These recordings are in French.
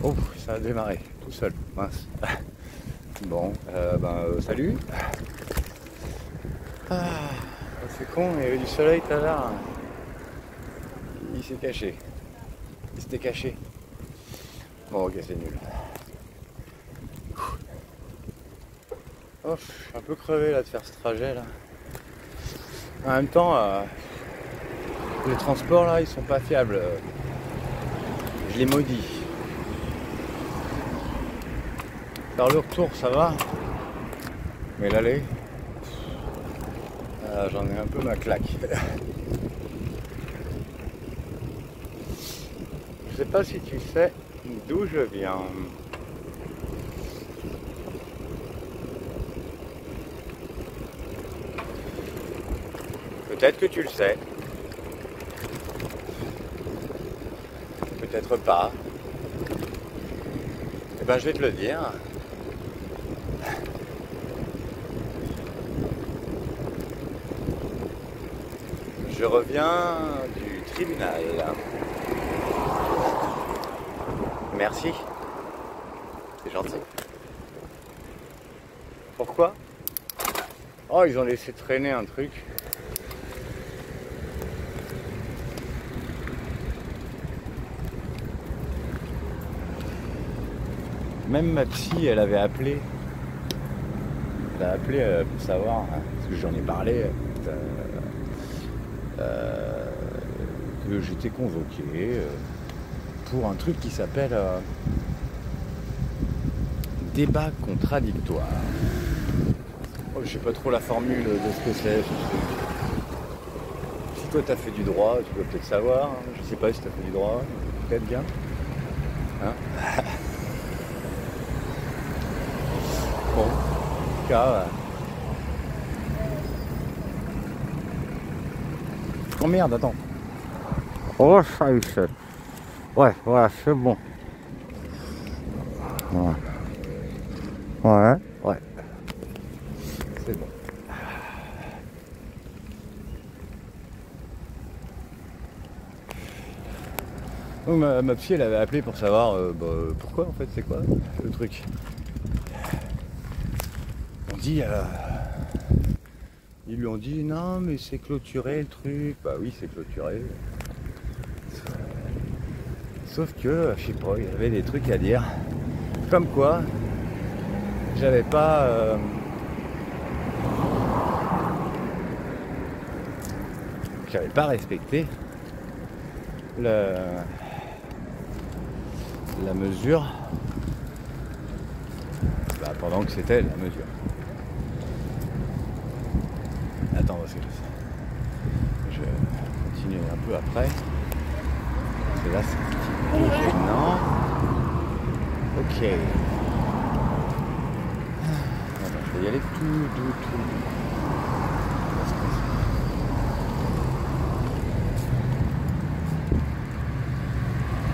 Oh, ça a démarré tout seul, mince. Bon, salut. Ah, c'est con, il y avait du soleil tout à l'heure. Il s'est caché. Il s'était caché. Bon, ok, c'est nul. Oh, je suis un peu crevé là de faire ce trajet là. En même temps, les transports là, ils sont pas fiables. Je les maudis. Faire le retour, ça va. Mais l'aller, j'en ai un peu ma claque. Je sais pas si tu sais d'où je viens. Peut-être que tu le sais. Peut-être pas. Eh ben je vais te le dire. Je reviens du tribunal. Merci. C'est gentil. Pourquoi? Oh, ils ont laissé traîner un truc. Même ma psy, elle avait appelé. Elle a appelé pour savoir, hein, parce que j'en ai parlé, que j'étais convoqué pour un truc qui s'appelle débat contradictoire. Oh, je sais pas trop la formule de ce que c'est. Si toi t'as fait du droit, tu dois peut-être savoir. Hein. Je sais pas si t'as fait du droit, peut-être bien. Hein? Bon, en tout cas. Oh merde, attends. Oh, ça y est. Ouais, voilà, c'est bon. Ouais. Ouais, ouais. C'est bon. Donc ma psy, elle avait appelé pour savoir pourquoi en fait, c'est quoi le truc. On dit, ils lui ont dit non mais c'est clôturé le truc. Bah oui, c'est clôturé. Sauf que, je sais pas, il y avait des trucs à dire. Comme quoi, j'avais pas respecté la mesure pendant que c'était la mesure. Attends, parce que je continue un peu après. Parce que là, c'est un petit peu gênant. Ok. Attends, je vais y aller tout doux.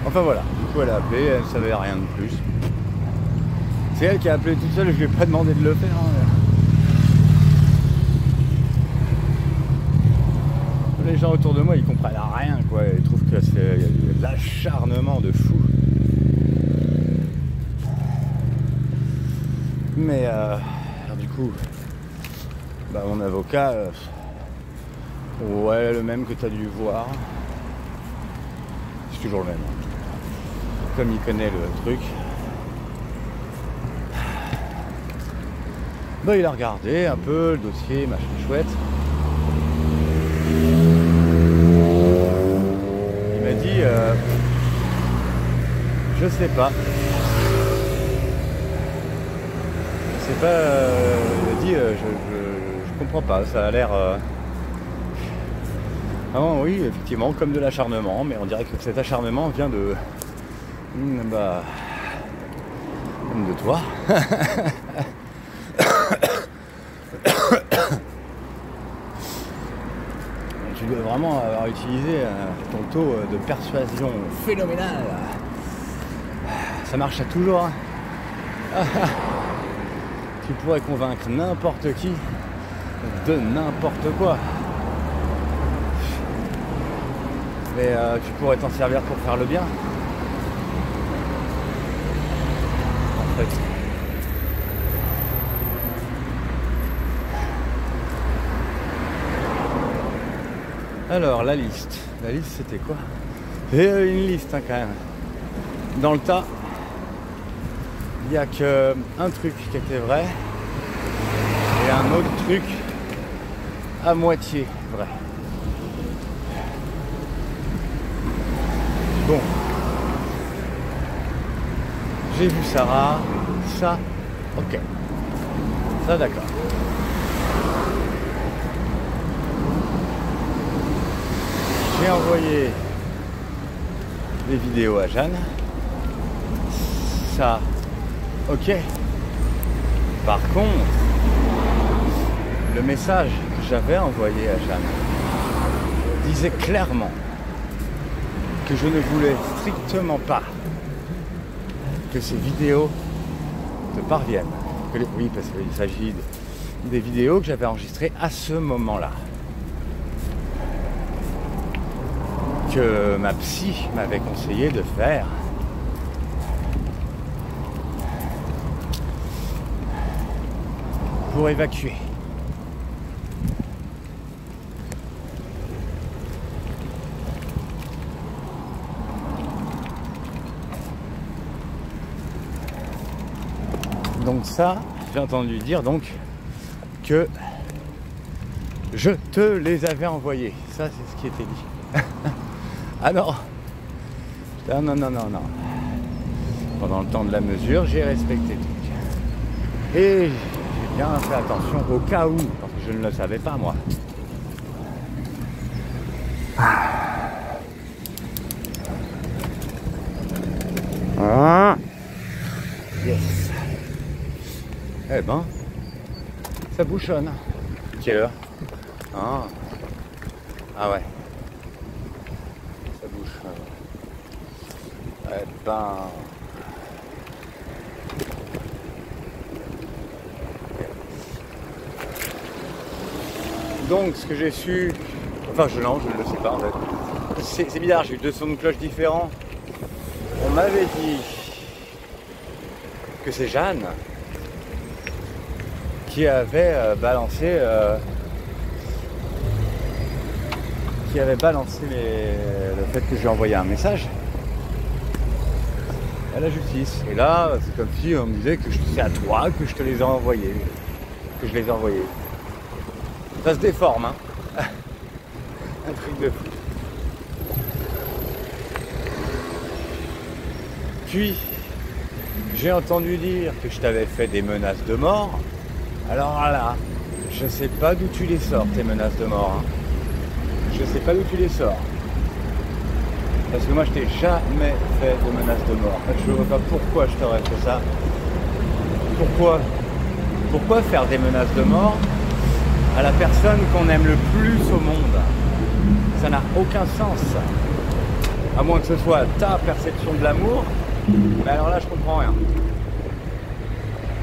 Enfin voilà, du coup elle a appelé, elle savait rien de plus. C'est elle qui a appelé toute seule, je lui ai pas demandé de le faire. Hein. Les gens autour de moi ils comprennent rien quoi, ils trouvent que c'est de l'acharnement de fou. Mais alors du coup, mon avocat, ouais le même que tu as dû voir, c'est toujours le même. Comme il connaît le truc, il a regardé un peu le dossier, machin chouette. Il m'a dit je sais pas. Il a dit je comprends pas, ça a l'air vraiment oui effectivement comme de l'acharnement, mais on dirait que cet acharnement vient de de toi. Tu dois vraiment avoir utilisé ton taux de persuasion phénoménal. Ça marche toujours. Hein. Tu pourrais convaincre n'importe qui de n'importe quoi. Mais tu pourrais t'en servir pour faire le bien. fait. Alors la liste c'était quoi? C'est une liste hein, quand même. Dans le tas, il n'y a qu'un truc qui était vrai et un autre truc à moitié vrai. Bon, j'ai vu Sarah, ça, ok, ça d'accord. J'ai envoyé des vidéos à Jeanne, ça, ok. Par contre, le message que j'avais envoyé à Jeanne disait clairement que je ne voulais strictement pas que ces vidéos te parviennent. Oui, parce qu'il s'agit des vidéos que j'avais enregistrées à ce moment-là. Que ma psy m'avait conseillé de faire. Pour évacuer. Donc ça, j'ai entendu dire donc que je te les avais envoyés. Ça, c'est ce qui était dit. Ah non. Ah non. Pendant le temps de la mesure, j'ai respecté tout. Et j'ai bien fait attention au cas où, parce que je ne le savais pas moi. Ah. Yes. Eh ben, ça bouchonne. Quelle heure? Ah ouais. Ça bouchonne. Eh ben... Donc, ce que j'ai su... Enfin, je ne le sais pas en fait. C'est bizarre, j'ai eu deux sons de cloche différents. On m'avait dit que c'est Jeanne qui avait balancé le fait que j'ai envoyé un message à la justice. Et là, c'est comme si on me disait que c'est à toi que je te les ai envoyés, que je les ai envoyés. Ça se déforme, hein. Un truc de fou. Puis, j'ai entendu dire que je t'avais fait des menaces de mort. Alors là, je sais pas d'où tu les sors, tes menaces de mort. Hein. Je sais pas d'où tu les sors. Parce que moi, je t'ai jamais fait de menaces de mort. Je ne vois pas pourquoi je t'aurais fait ça. Pourquoi faire des menaces de mort à la personne qu'on aime le plus au monde? Ça n'a aucun sens. À moins que ce soit ta perception de l'amour. Mais alors là, je comprends rien.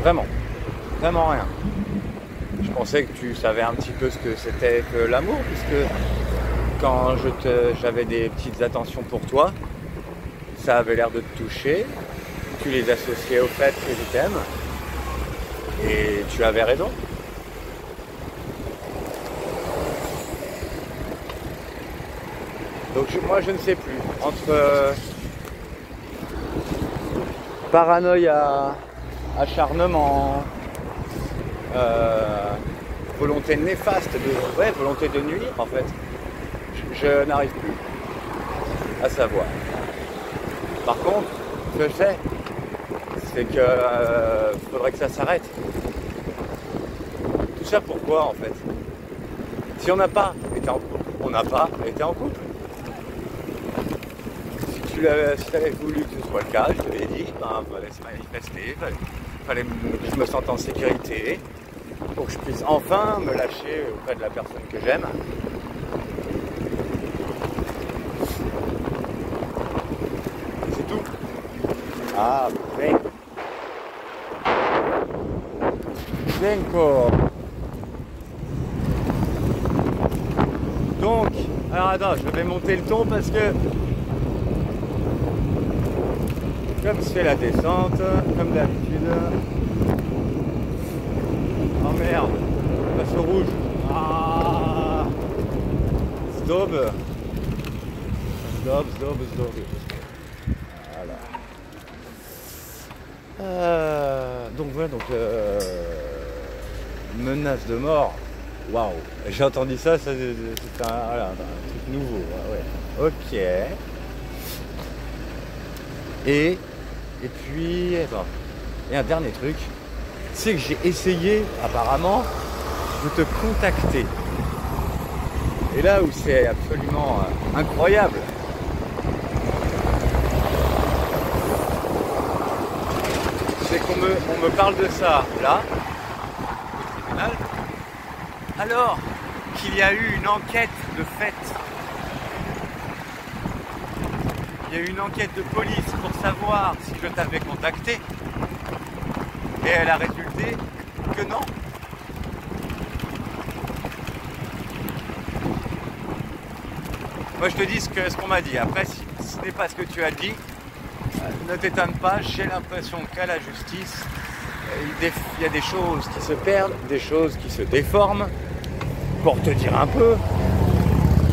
Vraiment rien. Je pensais que tu savais un petit peu ce que c'était que l'amour, puisque quand j'avais des petites attentions pour toi, ça avait l'air de te toucher. Tu les associais au fait que je t'aime. Et tu avais raison. Donc moi je ne sais plus. Entre paranoïa, acharnement, volonté néfaste, volonté de nuire en fait. Je n'arrive plus à savoir. Par contre, ce que je sais, c'est que faudrait que ça s'arrête. Tout ça pourquoi en fait? Si on n'a pas été en couple, on n'a pas été en couple. Si tu avais voulu que ce soit le cas, je te l'ai dit, fallait se manifester, fallait que je me sente en sécurité, pour que je puisse enfin me lâcher auprès de la personne que j'aime. C'est tout. Ah, ben. Denko. Donc, alors attends, je vais monter le ton parce que Comme c'est la descente, comme d'habitude. Oh merde, on passe au rouge. Ah, stop. Stop. Voilà. Donc voilà, menace de mort. Waouh, j'ai entendu ça, c'est un truc nouveau. Ouais. Ok. Et puis, attends, et un dernier truc, c'est que j'ai essayé apparemment de te contacter. Et là où c'est absolument incroyable, c'est qu'on me parle de ça là, au tribunal, alors qu'il y a eu une enquête de fait. Il y a eu une enquête de police pour savoir si je t'avais contacté. Et elle a résulté que non. Moi je te dis ce qu'on m'a dit. Après, si ce n'est pas ce que tu as dit, ne t'étonne pas, j'ai l'impression qu'à la justice, il y a des choses qui se perdent, des choses qui se déforment. Pour te dire un peu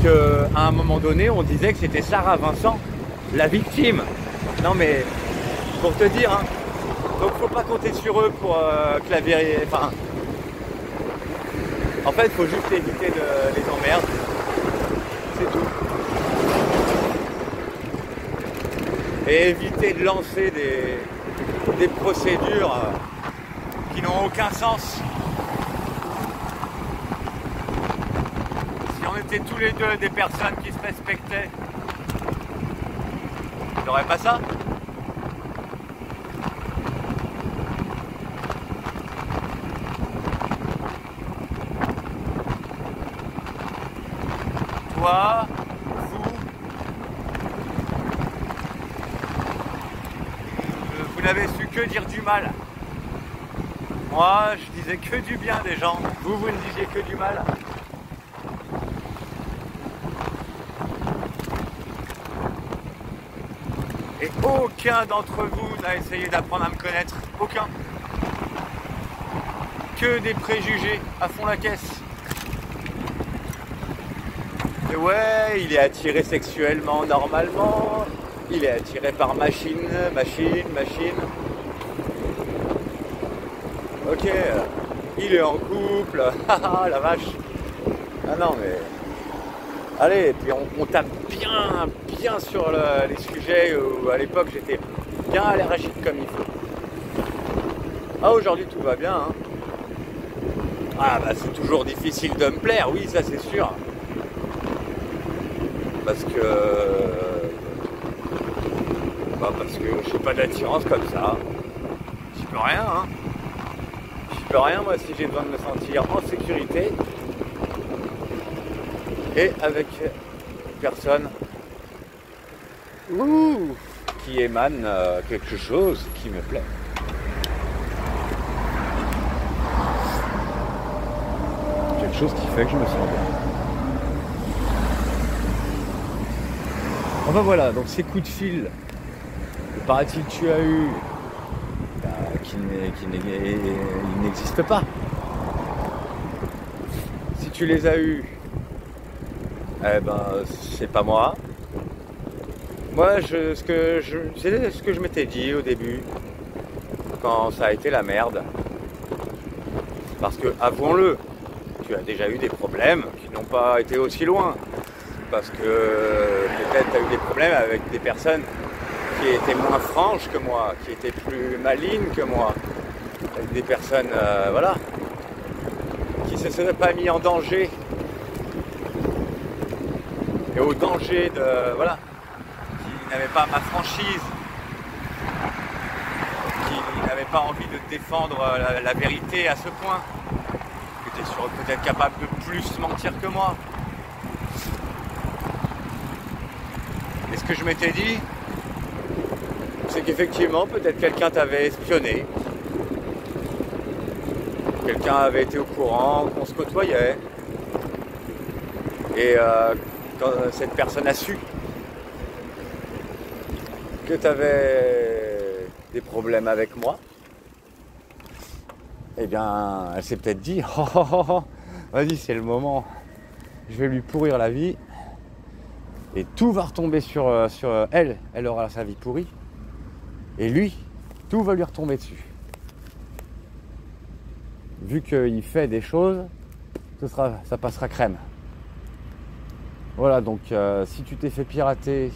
qu'à un moment donné, on disait que c'était Sarah Vincent, la victime. Non mais, pour te dire, hein, donc faut pas compter sur eux pour que la vérité... Enfin, en fait, il faut juste éviter les emmerdes. C'est tout. Et éviter de lancer des procédures qui n'ont aucun sens. Si on était tous les deux des personnes qui se respectaient, il n'y aurait pas ça. Toi, vous n'avez su que dire du mal. Moi, je disais que du bien des gens. Vous ne disiez que du mal. Et aucun d'entre vous n'a essayé d'apprendre à me connaître. Aucun. Que des préjugés à fond la caisse. Et ouais, il est attiré sexuellement normalement. Il est attiré par machine. Ok, il est en couple. Haha, la vache. Ah non mais... Allez, et puis on tape bien sur les sujets où à l'époque j'étais bien allergique comme il faut. Ah, aujourd'hui tout va bien, hein. Ah bah c'est toujours difficile de me plaire, oui, ça c'est sûr. Parce que j'ai pas d'attirance comme ça. J'y peux rien, hein. J'y peux rien, moi, si j'ai besoin de me sentir en sécurité et avec personne qui émane quelque chose qui me plaît. Quelque chose qui fait que je me sens bien. Enfin voilà, donc ces coups de fil que paraît-il tu as eu, qui n'existent pas. Si tu les as eus, eh ben c'est pas moi. Moi, ce que je m'étais dit au début, quand ça a été la merde. Parce que, avouons-le, tu as déjà eu des problèmes qui n'ont pas été aussi loin. Parce que peut-être tu as eu des problèmes avec des personnes qui étaient moins franches que moi, qui étaient plus malignes que moi. Avec des personnes, voilà, qui ne se seraient pas mis en danger. Et au danger de, voilà, qui n'avaient pas ma franchise, qui n'avaient pas envie de défendre la vérité à ce point, qui étaient peut-être capables de plus mentir que moi. Et ce que je m'étais dit, c'est qu'effectivement, peut-être quelqu'un t'avait espionné, quelqu'un avait été au courant qu'on se côtoyait, et quand cette personne a su que tu avais des problèmes avec moi, eh bien, elle s'est peut-être dit, oh, oh, oh, oh, vas-y, c'est le moment, je vais lui pourrir la vie, et tout va retomber sur elle, elle aura sa vie pourrie, et lui, tout va lui retomber dessus. Vu qu'il fait des choses, ça passera crème. Voilà, donc si tu t'es fait pirater,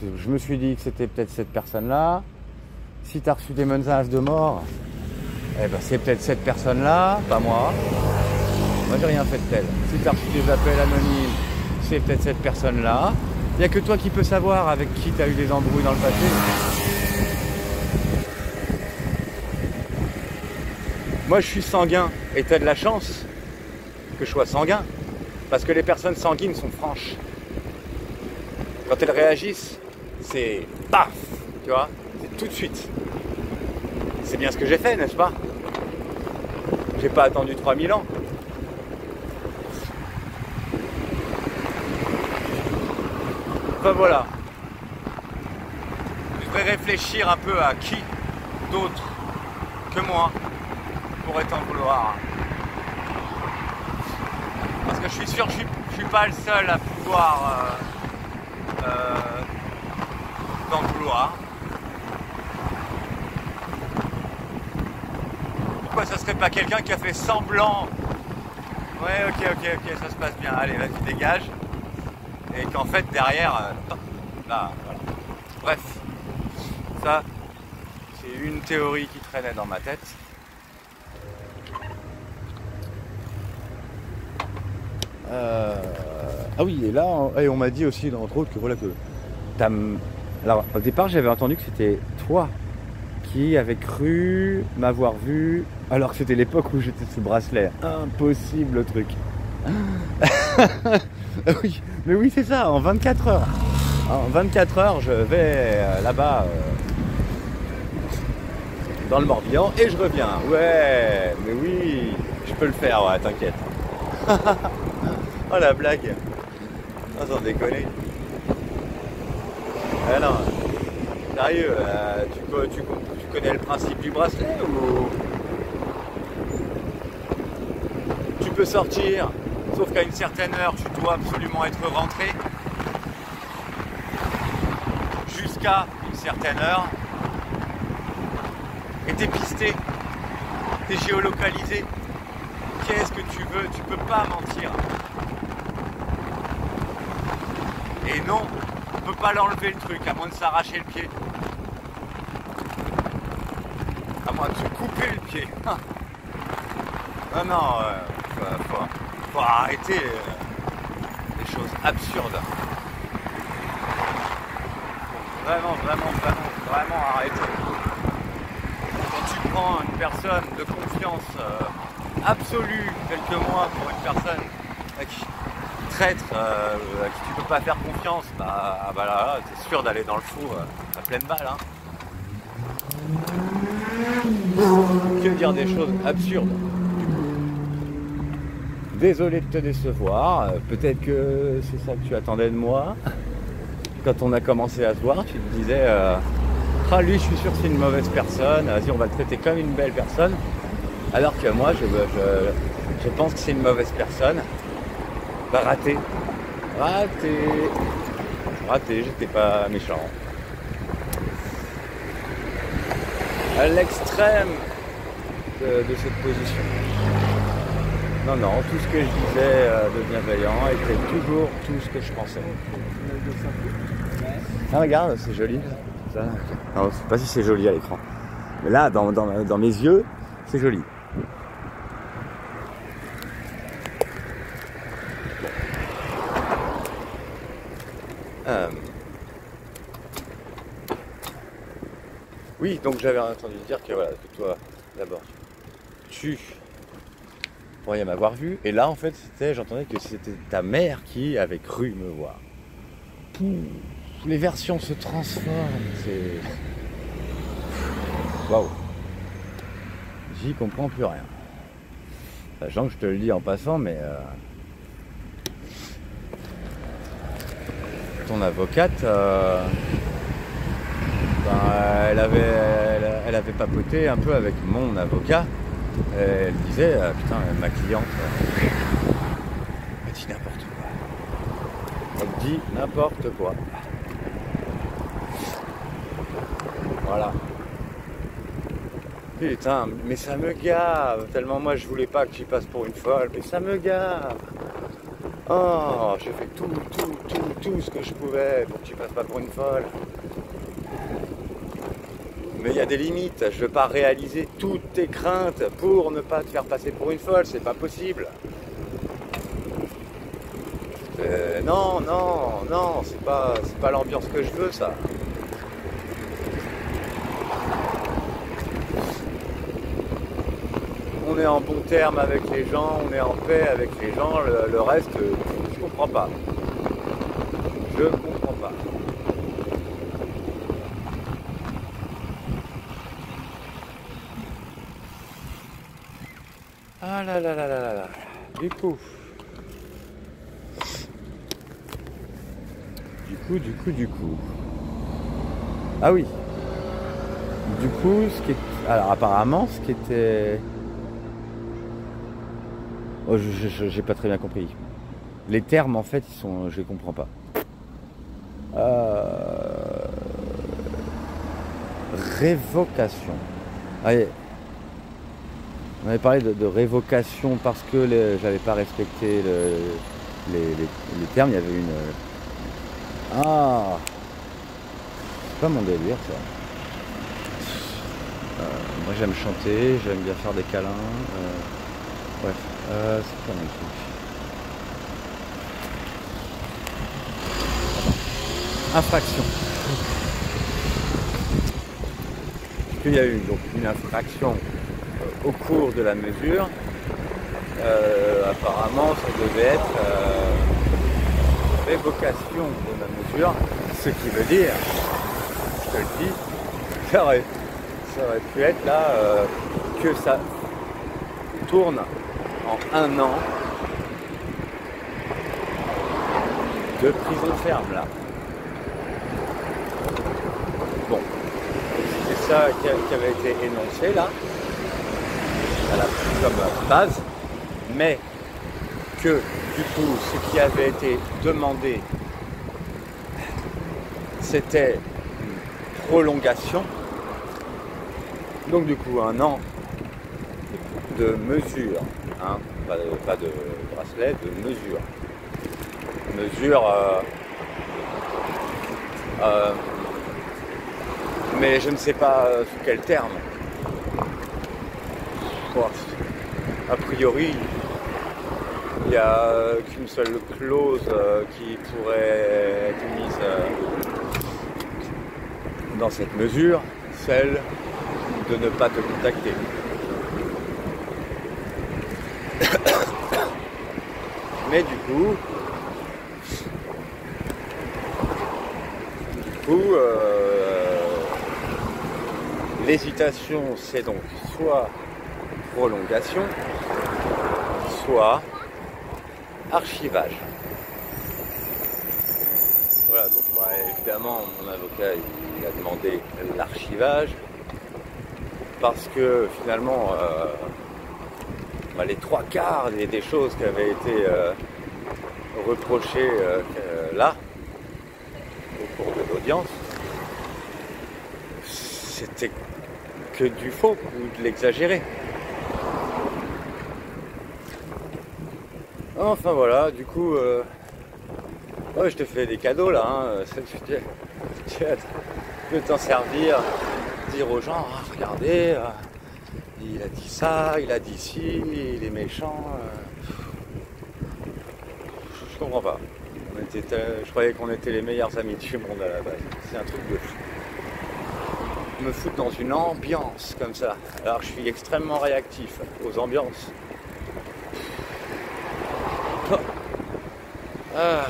je me suis dit que c'était peut-être cette personne-là. Si tu as reçu des menaces de mort, eh ben c'est peut-être cette personne-là, pas moi. Moi, j'ai rien fait de tel. Si tu as reçu des appels anonymes, c'est peut-être cette personne-là. Il n'y a que toi qui peux savoir avec qui tu as eu des embrouilles dans le passé. Moi, je suis sanguin et tu as de la chance que je sois sanguin. Parce que les personnes sanguines sont franches. Quand elles réagissent, c'est paf, tu vois, c'est tout de suite. C'est bien ce que j'ai fait, n'est-ce pas? J'ai pas attendu 3000 ans. Enfin voilà. Je devrais réfléchir un peu à qui d'autre que moi pourrait t'en vouloir. Parce que je suis sûr que je suis pas le seul à pouvoir t'en vouloir. Pourquoi ça serait pas quelqu'un qui a fait semblant? Ouais, ok, ça se passe bien. Allez, vas-y, dégage. Et qu'en fait, derrière, là, voilà. Bref, ça, c'est une théorie qui traînait dans ma tête. Ah oui, et là, on m'a dit aussi, entre autres, que voilà que alors, au départ, j'avais entendu que c'était toi qui avais cru m'avoir vu, alors que c'était l'époque où j'étais sous bracelet. Impossible le truc. Oui, mais oui, c'est ça, en 24 heures. En 24 heures, je vais là-bas, dans le Morbihan, et je reviens. Ouais, mais oui, je peux le faire, ouais, t'inquiète. Oh la blague. Oh, sans déconner. Ah non, sérieux, tu connais le principe du bracelet ou... Tu peux sortir, sauf qu'à une certaine heure, tu dois absolument être rentré. Jusqu'à une certaine heure. Et t'es pisté, t'es géolocalisé. Qu'est-ce que tu veux? Tu peux pas mentir. Et non, on peut pas l'enlever le truc, à moins de s'arracher le pied. À moins de se couper le pied. Non, faut arrêter les choses absurdes. Vraiment arrêter. Quand tu prends une personne de confiance absolue, telle que moi, pour une personne qui traître, à qui tu peux pas faire confiance, bah là, t'es sûr d'aller dans le four à pleine balle. Hein. Que dire des choses absurdes. Désolé de te décevoir, peut-être que c'est ça que tu attendais de moi. Quand on a commencé à se voir, tu te disais ah lui je suis sûr que c'est une mauvaise personne, vas-y on va le traiter comme une belle personne. Alors que moi je pense que c'est une mauvaise personne. Bah raté, j'étais pas méchant. À l'extrême de cette position. Non, tout ce que je disais de bienveillant était toujours tout ce que je pensais. Ah regarde, c'est joli. Ça. Non, je sais pas si c'est joli à l'écran. Mais là, dans mes yeux, c'est joli. Oui, donc j'avais entendu dire que voilà, que toi, d'abord, tu pourrais m'avoir vu, et là en fait j'entendais que c'était ta mère qui avait cru me voir. Les versions se transforment, c'est... Waouh. J'y comprends plus rien. Sachant que je te le dis en passant, mais ton avocate Elle avait papoté un peu avec mon avocat. Elle disait, putain, ma cliente, elle dit n'importe quoi. Elle dit n'importe quoi. Voilà. Putain, mais ça me gave. Tellement moi je voulais pas que tu passes pour une folle, mais ça me gave. Oh, j'ai fait tout ce que je pouvais pour que tu passes pas pour une folle. Mais il y a des limites, je ne veux pas réaliser toutes tes craintes pour ne pas te faire passer pour une folle, c'est pas possible. Non, c'est pas l'ambiance que je veux, ça. On est en bon terme avec les gens, on est en paix avec les gens, le reste, je comprends pas. Je comprends pas. Ah là là là là là là. Du coup. Ah oui. Du coup, alors apparemment, ce qui était... Oh, j'ai pas très bien compris. Les termes, en fait, je les comprends pas. Révocation. Allez. On avait parlé de révocation parce que j'avais pas respecté les termes. Il y avait une... Ah, c'est pas mon délire, ça. Moi, j'aime chanter, j'aime bien faire des câlins. Bref, c'est pas mon truc. Infraction. Il y a eu donc une infraction au cours de la mesure. Apparemment, ça devait être révocation de la mesure, ce qui veut dire, je te le dis, ça aurait pu être là que ça tourne en 1 an de prison ferme là. Bon, c'est ça qui avait été énoncé là, comme base, mais que du coup ce qui avait été demandé c'était une prolongation, donc du coup 1 an de mesure, hein, pas de bracelet, de mesure. Mais je ne sais pas sous quel terme. A priori, il n'y a qu'une seule clause qui pourrait être mise dans cette mesure, celle de ne pas te contacter. Mais du coup, l'hésitation, c'est donc soit prolongation, soit archivage. Voilà, donc évidemment, mon avocat il a demandé l'archivage parce que finalement, les 3/4 des choses qui avaient été reprochées là, au cours de l'audience, c'était que du faux ou de l'exagéré. Enfin voilà, du coup, je te fais des cadeaux là, hein, tu peux t'en servir, dire aux gens, regardez, il a dit ça, il a dit ci, il est méchant. Je comprends pas. Je croyais qu'on était les meilleurs amis du monde à la base. C'est un truc de fou. Me foutre dans une ambiance comme ça. Alors je suis extrêmement réactif aux ambiances. Oh. Ah.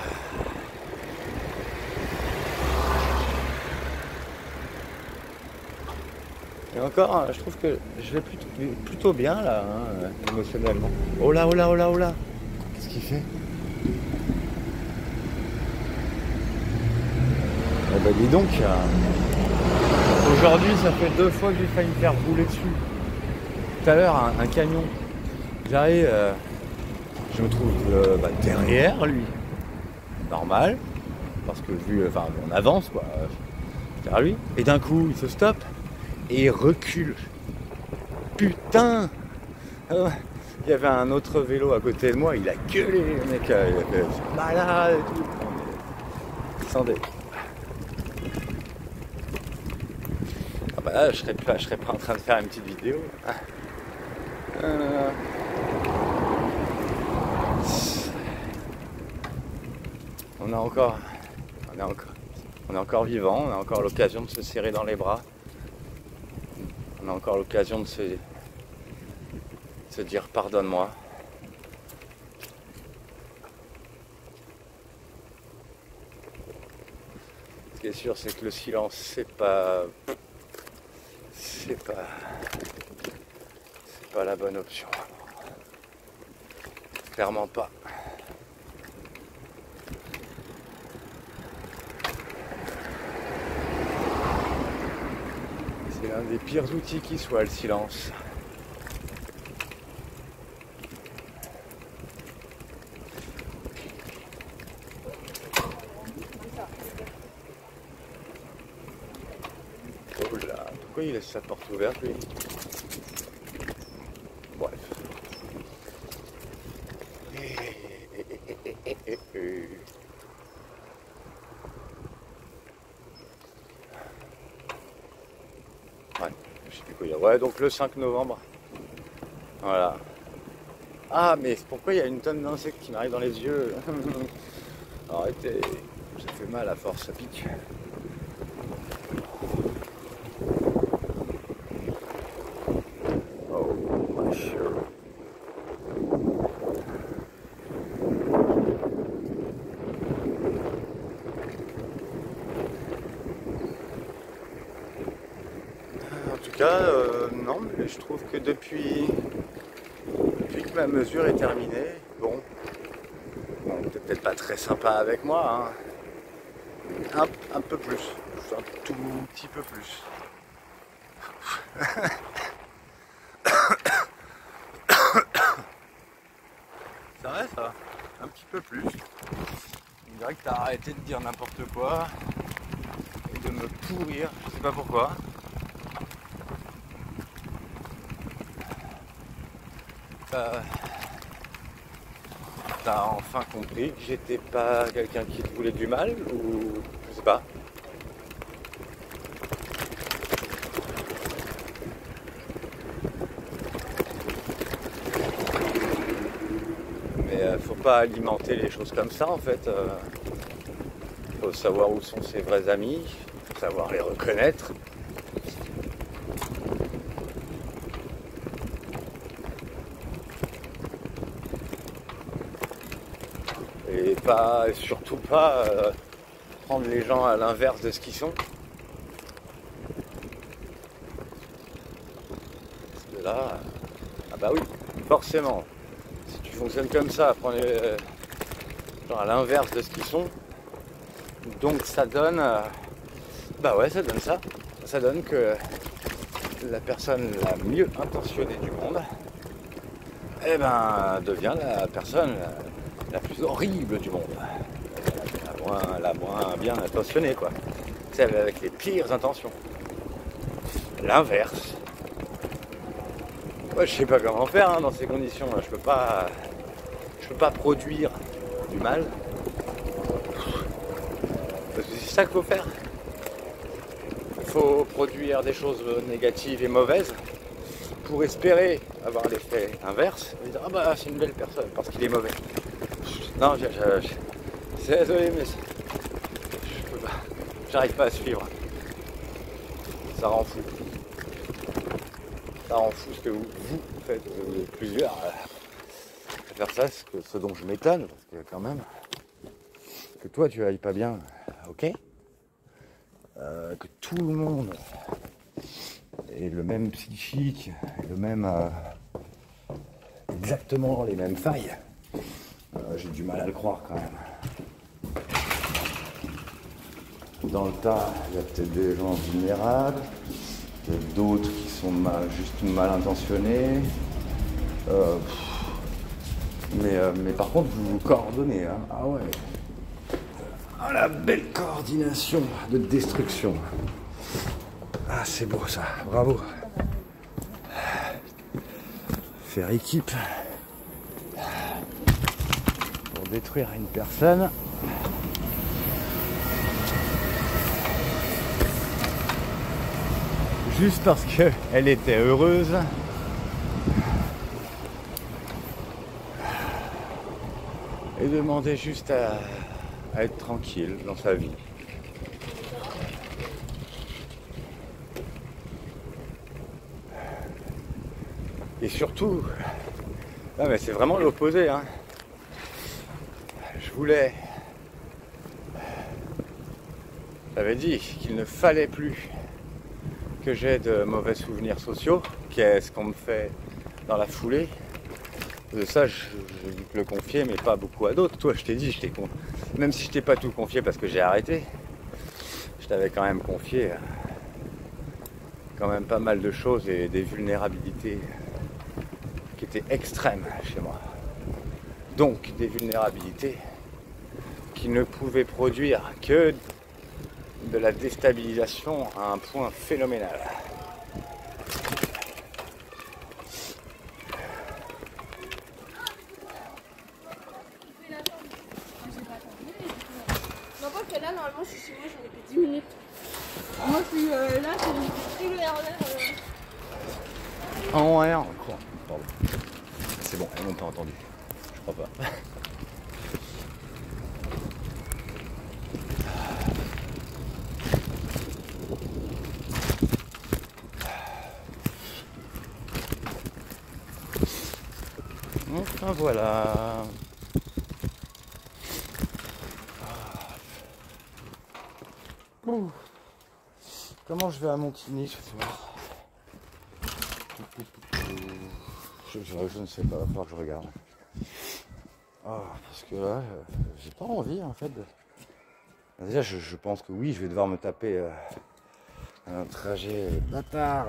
Et encore, je trouve que je vais plutôt bien là, hein, émotionnellement. Oh là. Qu'est-ce qu'il fait? Eh ben dis donc. Aujourd'hui, ça fait 2 fois que j'ai failli me faire rouler dessus. Tout à l'heure, un camion. J'arrive, je me trouve derrière lui. Normal, parce que on avance quoi, derrière lui. Et d'un coup, il se stoppe et il recule. Putain! Il y avait un autre vélo à côté de moi, il a gueulé, le mec, il a fait malade et tout. Attendez. Ah bah là, je serais pas en train de faire une petite vidéo. On est encore vivant, on a encore l'occasion de se serrer dans les bras. On a encore l'occasion de se dire pardonne-moi. Ce qui est sûr, c'est que le silence, c'est pas la bonne option. Clairement pas. C'est l'un des pires outils qui soit, le silence. Oh là, pourquoi il laisse sa porte ouverte lui? Bref. Ouais, je sais plus quoi dire. Ouais, donc le 5 novembre. Voilà. Ah, mais pourquoi il y a une tonne d'insectes qui m'arrivent dans les yeux? Arrêtez, ça fait mal à force, ça pique. Oh, my sure. En tout cas, non, mais je trouve que depuis que ma mesure est terminée, bon, t'es peut-être pas très sympa avec moi, hein. Un peu plus, un tout petit peu plus. Ça va ça? Un petit peu plus. On dirait que t'as arrêté de dire n'importe quoi et de me pourrir, je sais pas pourquoi. T'as enfin compris que j'étais pas quelqu'un qui te voulait du mal ou je sais pas. Mais faut pas alimenter les choses comme ça en fait. Faut savoir où sont ses vrais amis, faut savoir les reconnaître. Et surtout pas prendre les gens à l'inverse de ce qu'ils sont. Parce que là, ah bah oui, forcément, si tu fonctionnes comme ça, prendre les gens à l'inverse de ce qu'ils sont, donc ça donne, bah ouais, ça donne ça. Ça donne que la personne la mieux intentionnée du monde, eh ben, devient la personne la plus horrible du monde. La moins bien intentionnée, quoi. Celle avec les pires intentions. L'inverse. Moi, je sais pas comment faire hein, dans ces conditions. Je peux pas produire du mal. Parce que c'est ça qu'il faut faire. Il faut produire des choses négatives et mauvaises pour espérer avoir l'effet inverse et dire ah bah c'est une belle personne parce qu'il est mauvais. Non, c'est désolé mais je peux pas, j'arrive pas à suivre. Ça rend fou. Ça rend fou ce que vous faites plusieurs à faire ça, ce dont je m'étonne parce que quand même que toi tu ailles pas bien, ok, que tout le monde ait le même psychique, le même exactement les mêmes failles. J'ai du mal à le croire quand même. dans le tas, il y a peut-être des gens vulnérables, il y a d'autres qui sont juste mal intentionnés. Mais par contre, vous vous coordonnez. Hein. Ah ouais. Ah, la belle coordination de destruction. Ah, c'est beau ça. Bravo. Faire équipe pour détruire une personne. Juste parce qu'elle était heureuse. Et demandait juste à être tranquille dans sa vie. Et surtout, non mais c'est vraiment l'opposé, hein. J'avais dit qu'il ne fallait plus que j'ai de mauvais souvenirs sociaux, qu'est-ce qu'on me fait dans la foulée. De ça, je vais te le confier, mais pas beaucoup à d'autres. Toi, je t'ai dit, même si je t'ai pas tout confié parce que j'ai arrêté, je t'avais quand même confié quand même pas mal de choses et des vulnérabilités qui étaient extrêmes chez moi. Donc, des vulnérabilités qui ne pouvaient produire que de la déstabilisation à un point phénoménal. Là, normalement, je suis chez moi, j'en ai que 10 minutes. Moi, je suis là, c'est tout le RER. En R, quoi. Pardon. C'est bon, elles n'ont pas entendu. Je crois pas. Enfin voilà. Ouh. Comment je vais à Montigny ce soir? Je ne sais pas, il va falloir que je regarde. Oh, parce que là, j'ai pas envie en fait. Déjà, je pense que oui, je vais devoir me taper un trajet bâtard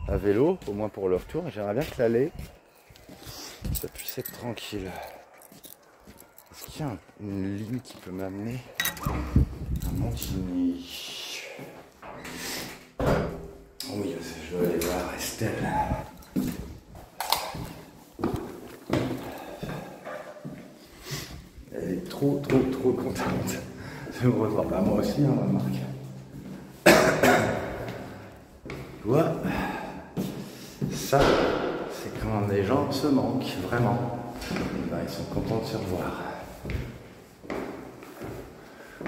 à vélo, au moins pour le retour. J'aimerais bien que l'aller, ça puisse être tranquille. Est-ce qu'il y a une ligne qui peut m'amener à Montigny? Oui, je vais aller voir Estelle. Elle est trop contente de me revoir. Bah, moi aussi, hein, Marc. Tu vois, ça, c'est quand les gens se manquent, vraiment. Bah, ils sont contents de se revoir.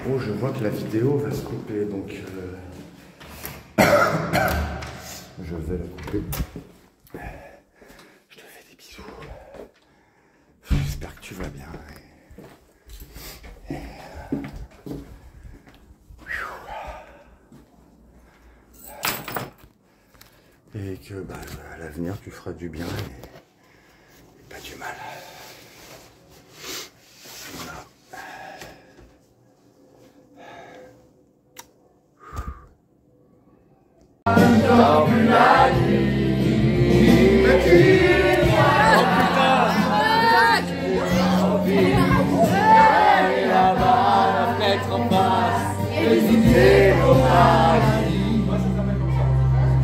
Oh, je vois que la vidéo va se couper, donc je vais la couper. Je te fais des bisous. J'espère que tu vas bien. Et que bah, à l'avenir tu feras du bien et pas du mal. Voilà.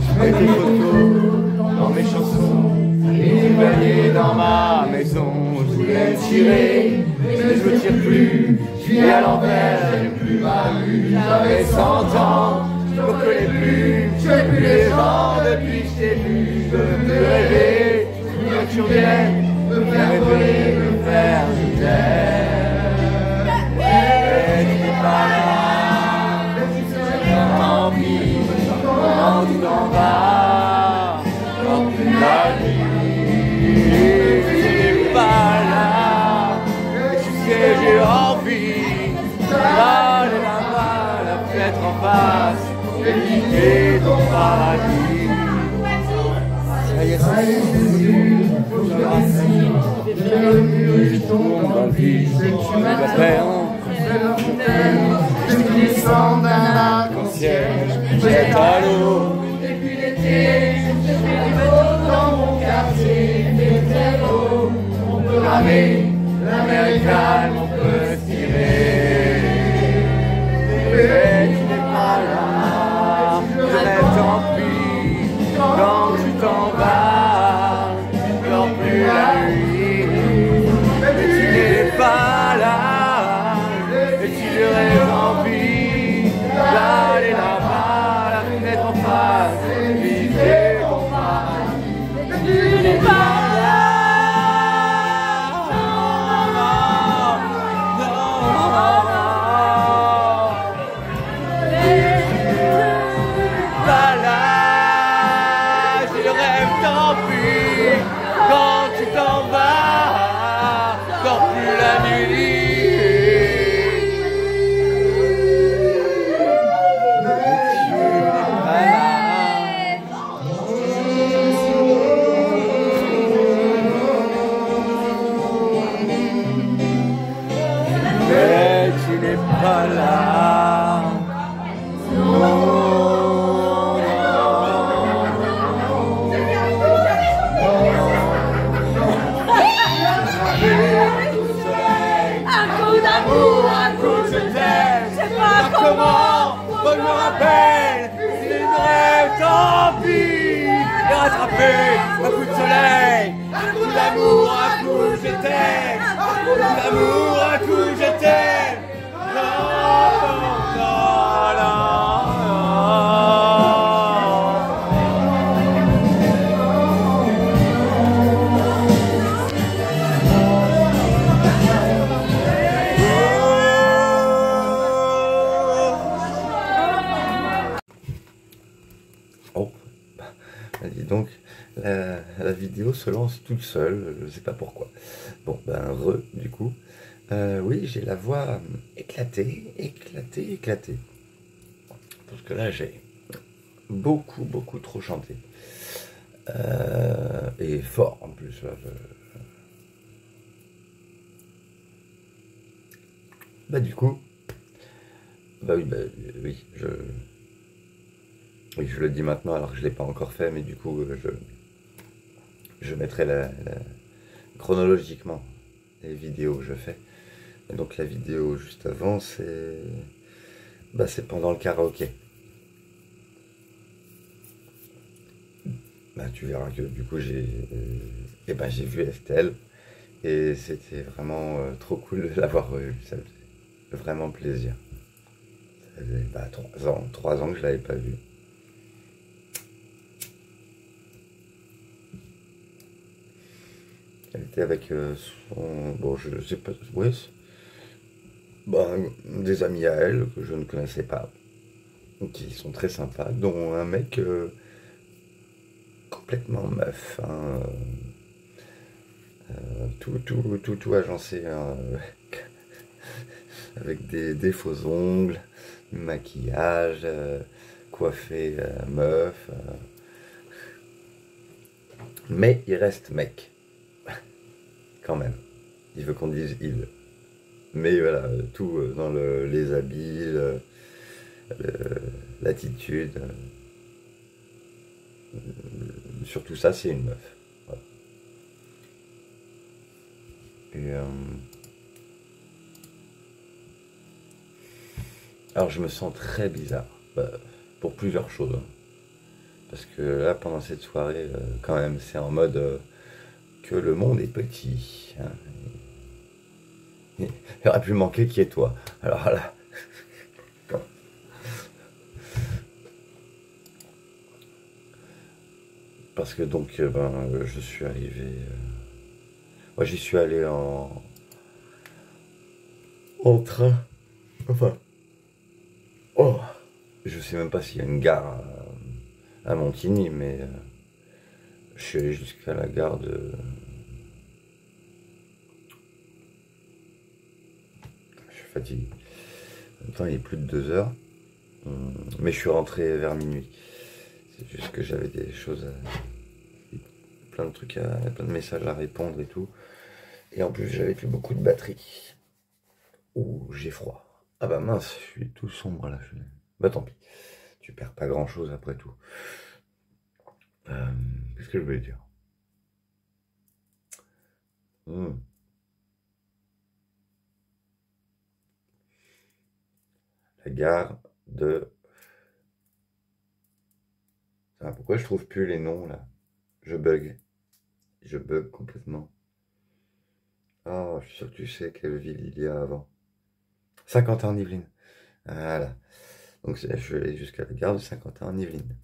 Je mets des photos dans mes chansons, et gagné dans ma maison. Je voulais tirer, mais je ne tire plus. Je vis à l'envers, j'ai plus ma rue. J'avais 100 ans, je ne me connais plus. Je n'ai plus les gens depuis que je t'ai vu. Je veux plus rêver, je veux que tu reviennes, me faire voler, me faire je t'aime. Mais tu n'es pas là, j'ai envie. Quand tu t'en vas, quand tu la nuit, tu n'es pas là. Et tu sais, j'ai envie d'aller là-bas, la fenêtre en face, et quitter ton paradis. Ça y est, faut que je rassine, j'ai le mur, je tombe dans le vide, c'est que tu m'attends. la fontaine, je descends d'un arc-en-ciel, je me jette à l'eau. Et puis l'été, je fais du bateau dans mon quartier, il fait très beau, on peut ramer, la mer est calme, on peut se tirer. Mais tu n'es pas là, je rêve tant pis, quand tu t'en vas, dors plus la nuit. Mais tu n'es pas là, et tu rêves envie d'aller là-bas, la fenêtre en face, et vivre ton paradis. Mais tu n'es pas là. Un coup de soleil, un coup d'amour, un coup je t'aime, un coup d'amour, un coup je t'aime. Oh, dis donc. La vidéo se lance toute seule, je sais pas pourquoi. Bon, ben, du coup. Oui, j'ai la voix éclatée. Parce que là, j'ai beaucoup trop chanté. Et fort, en plus. Là, Bah, du coup. Oui, oui, je le dis maintenant alors que je ne l'ai pas encore fait, mais du coup, je mettrai chronologiquement les vidéos que je fais. Et donc la vidéo juste avant, c'est pendant le karaoké. Bah, tu verras que du coup, j'ai vu Estelle et c'était vraiment trop cool de l'avoir revue. Ça me fait vraiment plaisir. Ça faisait 3 ans que je ne l'avais pas vue. Elle était avec son... Bon, je sais pas... Oui, des amis à elle que je ne connaissais pas. Qui sont très sympas, dont un mec complètement meuf. Hein, tout agencé. Hein, avec des faux ongles, maquillage, coiffé meuf. Mais il reste mec. Quand même. Il veut qu'on dise il. Mais voilà, tout dans les habits, l'attitude. Surtout ça, c'est une meuf. Voilà. Et, alors je me sens très bizarre. Pour plusieurs choses. Hein. Parce que là, pendant cette soirée, quand même, c'est en mode... que le monde est petit. Hein. Il aurait pu manquer qui est toi. Alors là. Parce que donc, je suis arrivé. Moi, j'y suis allé en train. Enfin. Oh. Je sais même pas s'il y a une gare à Montigny, mais je suis allé jusqu'à la gare de. Fatigué. En même temps, il est plus de 2 heures. Mais je suis rentré vers minuit. C'est juste que j'avais des choses plein de trucs, plein de messages à répondre et tout. Et en plus, j'avais plus beaucoup de batterie. Ouh, j'ai froid. Ah bah mince, je suis tout sombre là. Bah tant pis. Tu perds pas grand chose après tout. Qu'est-ce que je voulais dire? Hmm. La gare de... Ah, pourquoi je trouve plus les noms là? Je bug. Je bug complètement. Ah, je suis sûr que tu sais quelle ville il y a avant. Saint-Quentin-en-Yvelines. Voilà. Donc je vais aller jusqu'à la gare de Saint-Quentin-en-Yvelines.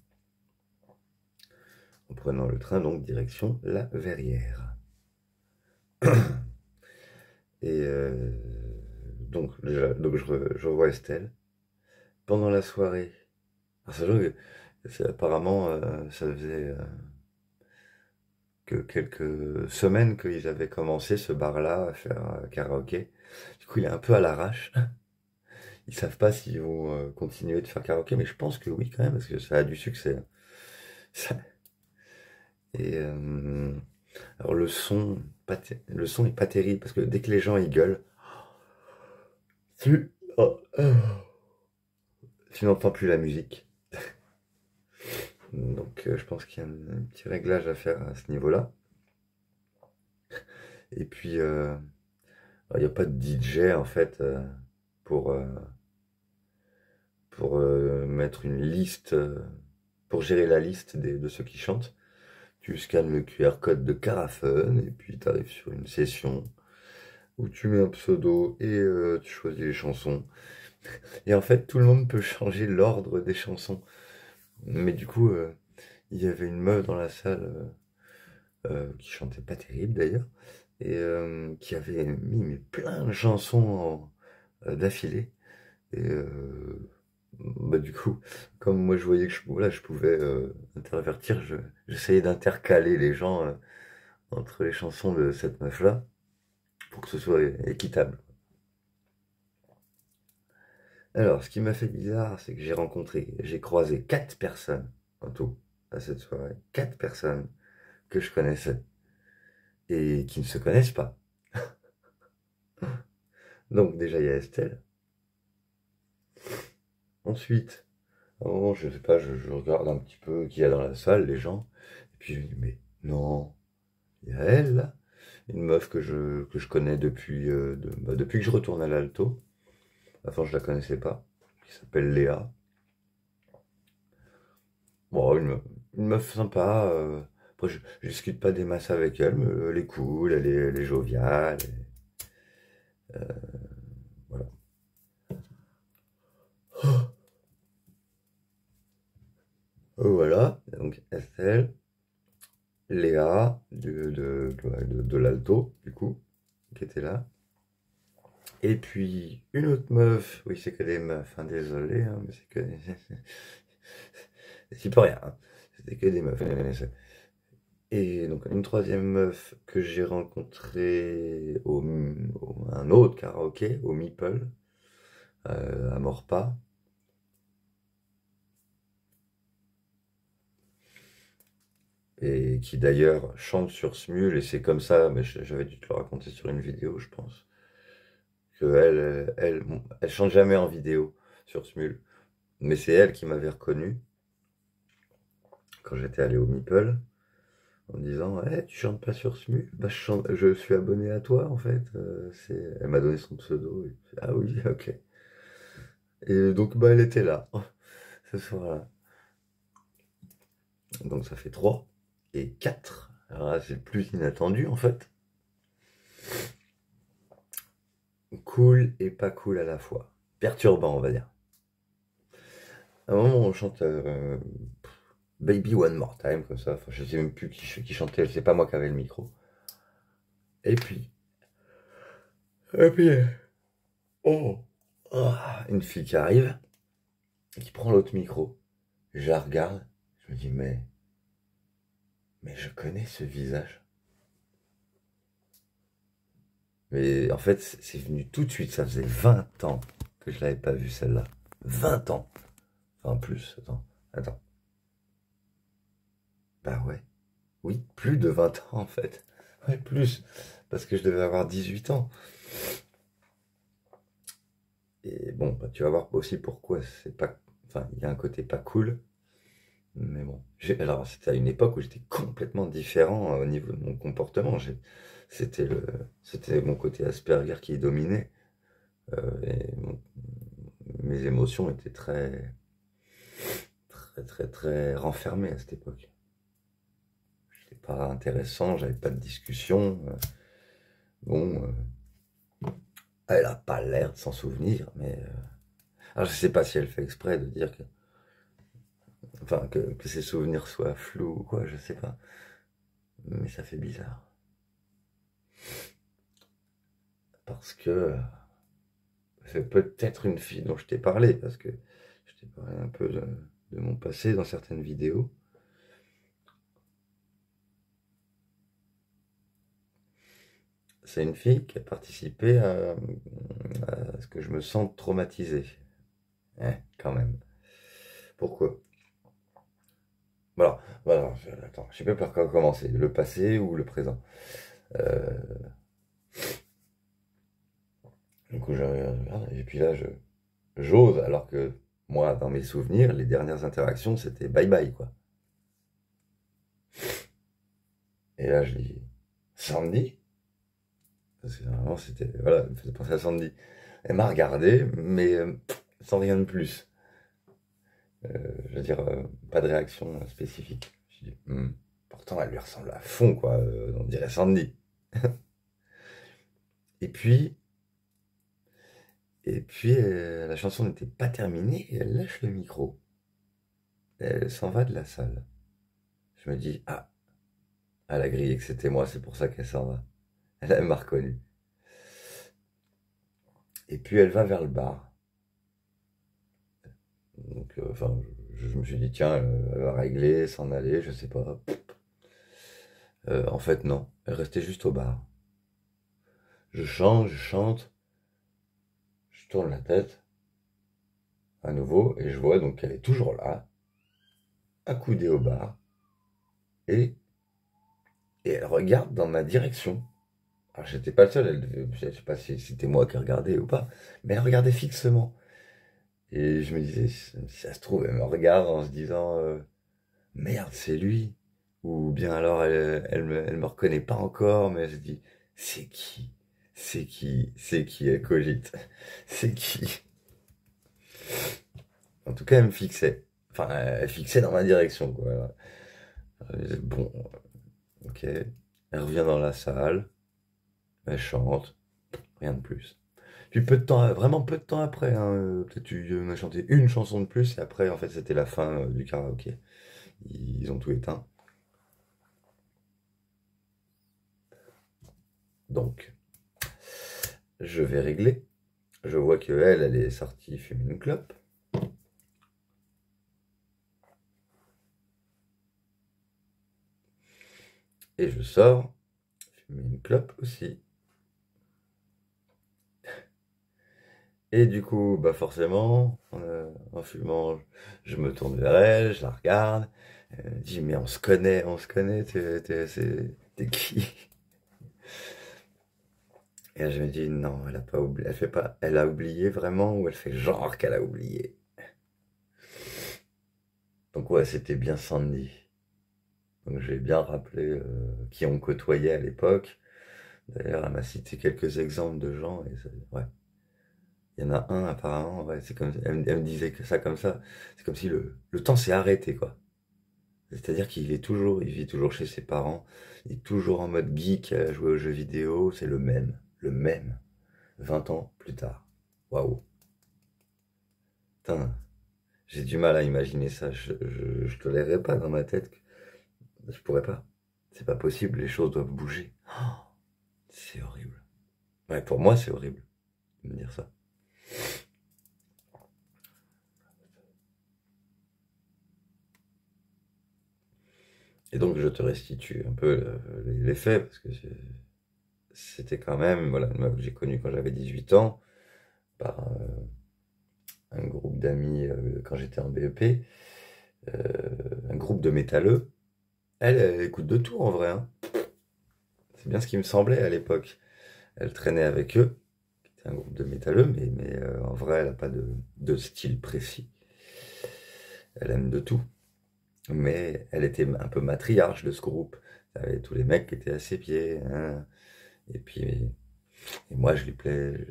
En prenant le train, donc direction La Verrière. Et je revois Estelle. Pendant la soirée. Alors, apparemment, ça faisait que quelques semaines qu'ils avaient commencé ce bar-là à faire karaoké. Du coup, il est un peu à l'arrache. Ils savent pas s'ils vont continuer de faire karaoké, mais je pense que oui quand même, parce que ça a du succès. Ça- Et alors le son est pas terrible, parce que dès que les gens ils gueulent, tu, oh, tu n'entends plus la musique. Donc je pense qu'il y a un petit réglage à faire à ce niveau-là. Et puis il n'y a pas de DJ en fait pour, euh, pour mettre une liste, pour gérer la liste de ceux qui chantent. Tu scannes le QR code de Carafun et puis tu arrives sur une session où tu mets un pseudo et tu choisis les chansons. Et en fait, tout le monde peut changer l'ordre des chansons. Mais du coup, il y avait une meuf dans la salle qui chantait pas terrible d'ailleurs et qui avait mis mais plein de chansons d'affilée. Et bah du coup, comme moi je voyais que voilà, je pouvais intervertir, j'essayais d'intercaler les gens entre les chansons de cette meuf-là pour que ce soit équitable. Alors, ce qui m'a fait bizarre, c'est que j'ai croisé 4 personnes en tout à cette soirée. 4 personnes que je connaissais et qui ne se connaissent pas. Donc déjà, il y a Estelle. Ensuite, à un moment, je sais pas, je regarde un petit peu qui y a dans la salle, les gens. Et puis je me dis, mais non, il y a elle là, une meuf que je connais depuis que je retourne à l'Alto. Avant, je la connaissais pas, qui s'appelle Léa. Bon, une meuf sympa. Après, je discute pas des masses avec elle, mais elle est cool, elle est joviale. Voilà. Voilà, donc Estelle, Léa de l'Alto, du coup, qui était là. Et puis une autre meuf, oui, c'est que des meufs, hein, désolé, hein, mais c'est que. C'est pas rien, hein. C'était que des meufs. Et donc une troisième meuf que j'ai rencontrée un autre karaoké, au Meeple, à Morpa. Et qui d'ailleurs chante sur Smule, et c'est comme ça, mais j'avais dû te le raconter sur une vidéo, je pense, que elle chante jamais en vidéo sur Smule, mais c'est elle qui m'avait reconnu quand j'étais allé au Meeple, en disant, hey, tu chantes pas sur Smule? Bah, je suis abonné à toi, en fait. Elle m'a donné son pseudo. Ah oui, ok. Et donc, bah, elle était là, ce soir-là. Donc, ça fait 3 et 4. Alors là, c'est le plus inattendu, en fait. Cool et pas cool à la fois. Perturbant, on va dire. À un moment, on chante Baby One More Time, comme ça. Enfin, je sais même plus qui chantait, c'est pas moi qui avais le micro. Et puis, et puis, oh, une fille qui arrive, et qui prend l'autre micro. Je la regarde, je me dis, mais je connais ce visage. Mais en fait, c'est venu tout de suite, ça faisait 20 ans que je l'avais pas vue celle-là. 20 ans. Enfin, plus, attends. Bah ouais. Oui, plus de 20 ans en fait. Ouais, plus. Parce que je devais avoir 18 ans. Et bon, bah, tu vas voir aussi pourquoi c'est pas... Enfin, il y a un côté pas cool. Mais bon, alors c'était à une époque où j'étais complètement différent au niveau de mon comportement. C'était mon côté Asperger qui dominait. Mes émotions étaient très, très, très, très renfermées à cette époque. J'étais pas intéressant, j'avais pas de discussion. Bon, elle a pas l'air de s'en souvenir, mais alors je sais pas si elle fait exprès de dire que, enfin, que ses souvenirs soient flous ou quoi, je sais pas. Mais ça fait bizarre. Parce que c'est peut-être une fille dont je t'ai parlé, parce que je t'ai parlé un peu de mon passé dans certaines vidéos. C'est une fille qui a participé à ce que je me sente traumatisé. Quand même. Pourquoi? Voilà, attends, je sais pas par quoi commencer, le passé ou le présent. Euh, du coup, et puis là, j'ose, alors que moi, dans mes souvenirs, les dernières interactions, c'était bye bye, quoi. Et là, je dis, Sandy? Parce que normalement, c'était, voilà, elle me faisait penser à Sandy. Elle m'a regardé, mais sans rien de plus. Je veux dire, pas de réaction spécifique. Je dis, pourtant, elle lui ressemble à fond, quoi. On dirait Sandy. Et puis, la chanson n'était pas terminée et elle lâche le micro. Elle s'en va de la salle. Je me dis, ah, elle a grillé que c'était moi, c'est pour ça qu'elle s'en va. Elle m'a reconnu. Et puis elle va vers le bar. Donc, enfin, je me suis dit, tiens, elle va régler, s'en aller, je sais pas. En fait, non, elle restait juste au bar. Je chante, je tourne la tête à nouveau et je vois donc qu'elle est toujours là, accoudée au bar, et elle regarde dans ma direction. Alors j'étais pas le seul, je sais pas si c'était moi qui regardais ou pas, mais elle regardait fixement. Et je me disais, si ça se trouve, elle me regarde en se disant, merde, c'est lui. Ou bien alors elle me reconnaît pas encore, mais elle se dit, c'est qui? C'est qui elle cogite? C'est qui? En tout cas, elle me fixait. Enfin, elle fixait dans ma direction, quoi. Bon, ok. Elle revient dans la salle, elle chante, rien de plus. Puis peu de temps, vraiment peu de temps après, hein, peut-être on a chanté une chanson de plus, et après, en fait, c'était la fin du karaoké. Ils ont tout éteint. Donc, je vais régler. Je vois que elle est sortie fumer une clope. Et je sors, fumer une clope aussi. Et du coup, bah forcément, en fumant, je me tourne vers elle, je la regarde, elle me dit, mais on se connaît, t'es qui? Et là, je me dis, non, elle a pas oublié, elle fait pas, elle a oublié vraiment, ou elle fait genre qu'elle a oublié. Donc ouais, c'était bien Sandy. Donc j'ai bien rappelé qui on côtoyait à l'époque. D'ailleurs, elle m'a cité quelques exemples de gens, et ouais. Il y en a un apparemment, ouais, c'est comme, elle me disait que ça comme ça, c'est comme si le temps s'est arrêté, quoi. C'est-à-dire il vit toujours chez ses parents, il est toujours en mode geek à jouer aux jeux vidéo, c'est le même, 20 ans plus tard. Waouh. Putain, j'ai du mal à imaginer ça, je tolérerais pas dans ma tête, je pourrais pas. C'est pas possible, les choses doivent bouger. Oh, c'est horrible. Ouais, pour moi, c'est horrible de me dire ça. Et donc, je te restitue un peu les faits, parce que c'était quand même, voilà, une meuf que j'ai connue quand j'avais 18 ans, par un groupe d'amis quand j'étais en BEP, un groupe de métalleux. Elle écoute de tout en vrai, hein. C'est bien ce qui me semblait à l'époque. Elle traînait avec eux, qui étaient un groupe de métalleux, mais en vrai, elle n'a pas de style précis. Elle aime de tout. Mais elle était un peu matriarche de ce groupe. Il y avait tous les mecs qui étaient à ses pieds. Hein. Et puis, et moi, je lui plais.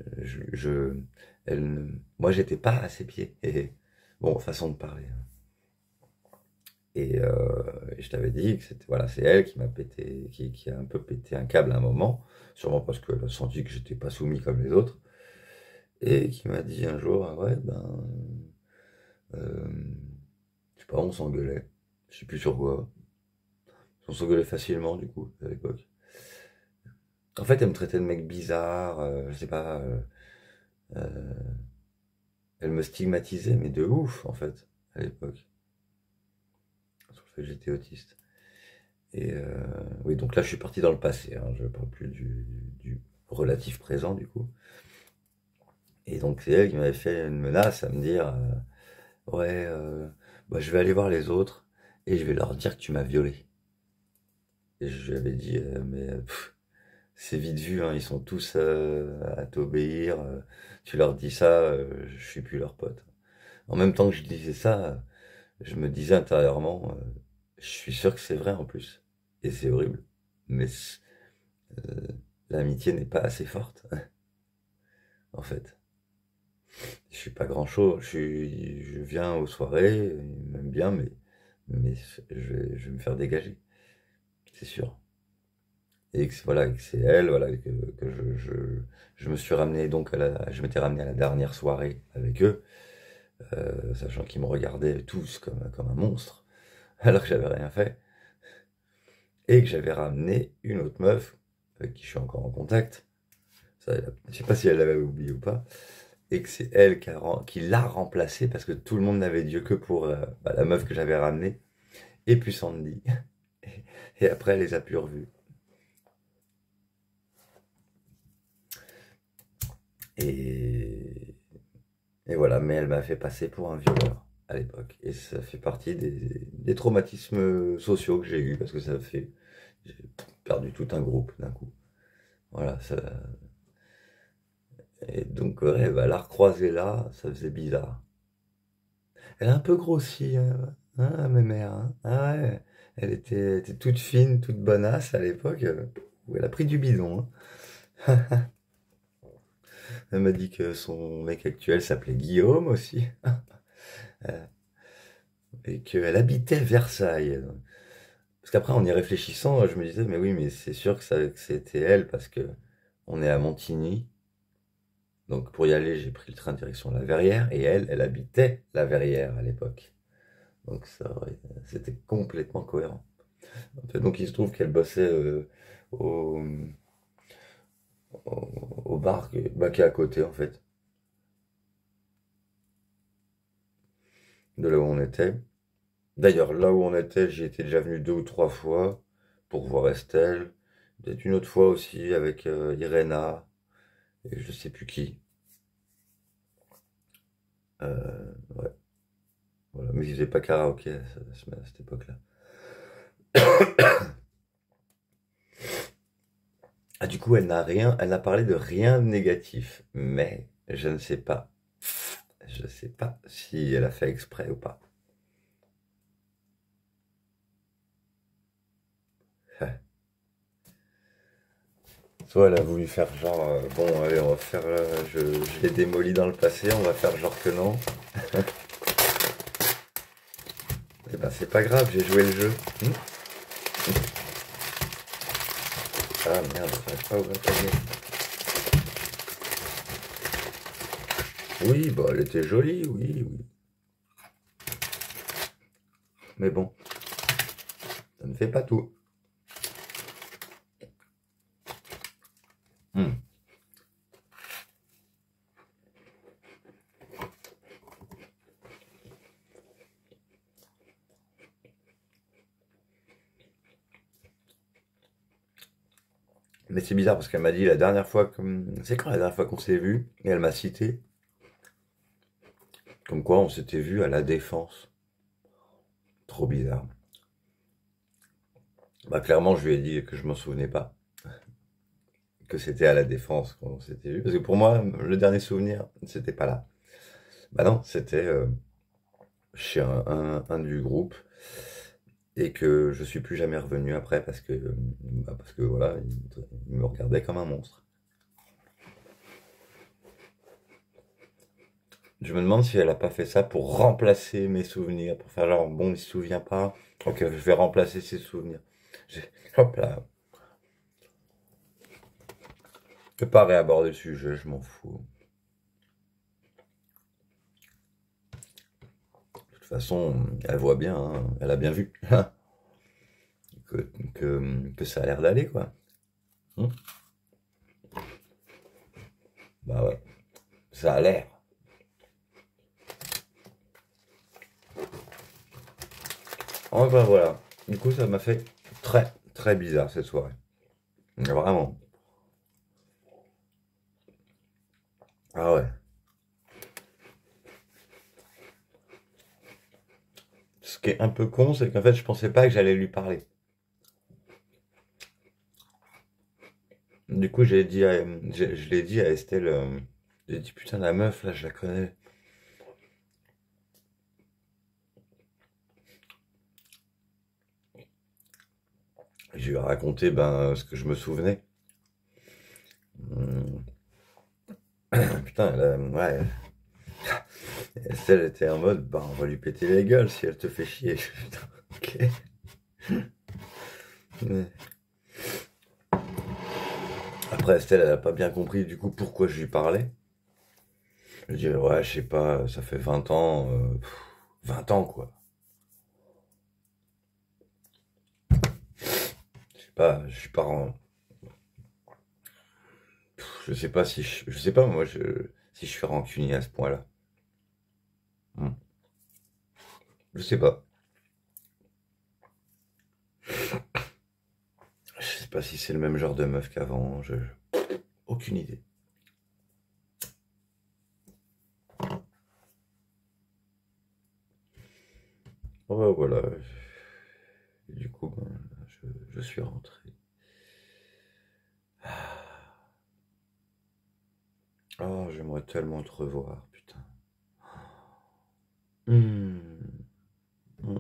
Moi, j'étais pas à ses pieds. Et bon, façon de parler. Hein. Et je t'avais dit que c'était, voilà, c'est elle qui m'a pété, qui a un peu pété un câble à un moment, sûrement parce qu'elle a senti que j'étais pas soumis comme les autres, et qui m'a dit un jour, ah ouais, euh, je sais pas, on s'engueulait, je sais plus sur quoi, on s'engueulait facilement du coup à l'époque. En fait, elle me traitait de mec bizarre, je sais pas, euh, elle me stigmatisait, mais de ouf en fait à l'époque, sur le fait que j'étais autiste. Et oui, donc là, je suis parti dans le passé. Hein, je ne parle plus du relatif présent, du coup. Et donc, c'est elle qui m'avait fait une menace à me dire ouais, bah, je vais aller voir les autres et je vais leur dire que tu m'as violé. Et je lui avais dit mais c'est vite vu, hein, ils sont tous à t'obéir. Tu leur dis ça, je suis plus leur pote. En même temps que je disais ça, je me disais intérieurement je suis sûr que c'est vrai en plus. Et c'est horrible. Mais euh, l'amitié n'est pas assez forte, en fait. Je suis pas grand-chose. Je viens aux soirées, ils m'aiment bien, mais je vais me faire dégager, c'est sûr. Et que, voilà, que c'est elle, voilà, que je me suis ramené donc je m'étais ramené à la dernière soirée avec eux, sachant qu'ils me regardaient tous comme un monstre, alors que j'avais rien fait. Et que j'avais ramené une autre meuf, avec qui je suis encore en contact. Ça, je sais pas si elle l'avait oublié ou pas. Et que c'est elle qui l'a remplacée parce que tout le monde n'avait Dieu que pour la meuf que j'avais ramenée. Et puis Sandy. Et après, elle les a plus revues. Et, et voilà, mais elle m'a fait passer pour un violeur à l'époque. Et ça fait partie des traumatismes sociaux que j'ai eus parce que j'ai perdu tout un groupe d'un coup. Voilà, ça, et donc, ouais, bah, la recroiser là, ça faisait bizarre. Elle a un peu grossi, ma mère. Hein. Ah ouais, elle était toute fine, toute bonasse à l'époque. Où elle a pris du bidon. Hein. Elle m'a dit que son mec actuel s'appelait Guillaume aussi. Euh, Et qu'elle habitait Versailles. Parce qu'après, en y réfléchissant, je me disais, mais oui, mais c'est sûr que c'était elle parce que on est à Montigny. Donc pour y aller, j'ai pris le train direction La Verrière et elle habitait La Verrière à l'époque. Donc ça, ouais, c'était complètement cohérent. En fait, donc il se trouve qu'elle bossait au, au bar qui est à côté en fait, de là où on était. D'ailleurs, là où on était, j'y étais déjà venu 2 ou 3 fois pour voir Estelle. Peut-être une autre fois aussi avec Irena et je sais plus qui. Ouais, voilà. Mais ils faisaient pas karaoké à cette époque-là. Ah, du coup, elle n'a parlé de rien de négatif. Mais je ne sais pas. Je ne sais pas si elle a fait exprès ou pas. Soit elle a voulu faire genre, bon, allez, on va faire, je l'ai démoli dans le passé, on va faire genre que non. Et ben, c'est pas grave, j'ai joué le jeu. Ah merde, j'arrive pas à ouvrir le panier. Oui, bah, elle était jolie, oui, oui. Mais bon, ça ne fait pas tout. Mais c'est bizarre parce qu'elle m'a dit la dernière fois, c'est quand la dernière fois qu'on s'est vu, et elle m'a cité, comme quoi on s'était vu à la Défense. Trop bizarre. Bah clairement, je lui ai dit que je m'en souvenais pas. que c'était à la Défense quand on s'était vu. Parce que pour moi, le dernier souvenir, c'était pas là. Bah non, c'était chez un du groupe et que je suis plus jamais revenu après parce que voilà, il me regardait comme un monstre. Je me demande si elle a pas fait ça pour remplacer mes souvenirs, pour faire genre bon, il se souvient pas, ok, je vais remplacer ses souvenirs. Hop là, je peux pas réaborder le sujet, je m'en fous. De toute façon, elle voit bien, hein, elle a bien vu que, que ça a l'air d'aller quoi. Hmm. Bah ouais, ça a l'air. Enfin voilà. Du coup, ça m'a fait très très bizarre cette soirée. Vraiment. Ah ouais. Ce qui est un peu con, c'est qu'en fait, je pensais pas que j'allais lui parler. Du coup, je l'ai dit à Estelle. J'ai dit putain, la meuf là, je la connais. Je lui ai raconté ce que je me souvenais. Hum, Putain, ouais. Estelle était en mode, bah on va lui péter la gueule si elle te fait chier. Putain, ok. Mais après, Estelle, elle a pas bien compris du coup pourquoi je lui parlais. Je lui dis, ouais, je sais pas, ça fait 20 ans, 20 ans quoi. Je sais pas, je suis pas je sais pas si je sais pas moi si je suis rancunier à ce point-là. Hmm. Je sais pas. Je sais pas si c'est le même genre de meuf qu'avant. Aucune idée. Oh, bah, voilà. Et du coup, je suis rentré. Oh, j'aimerais tellement te revoir, putain. Hmm. Hmm.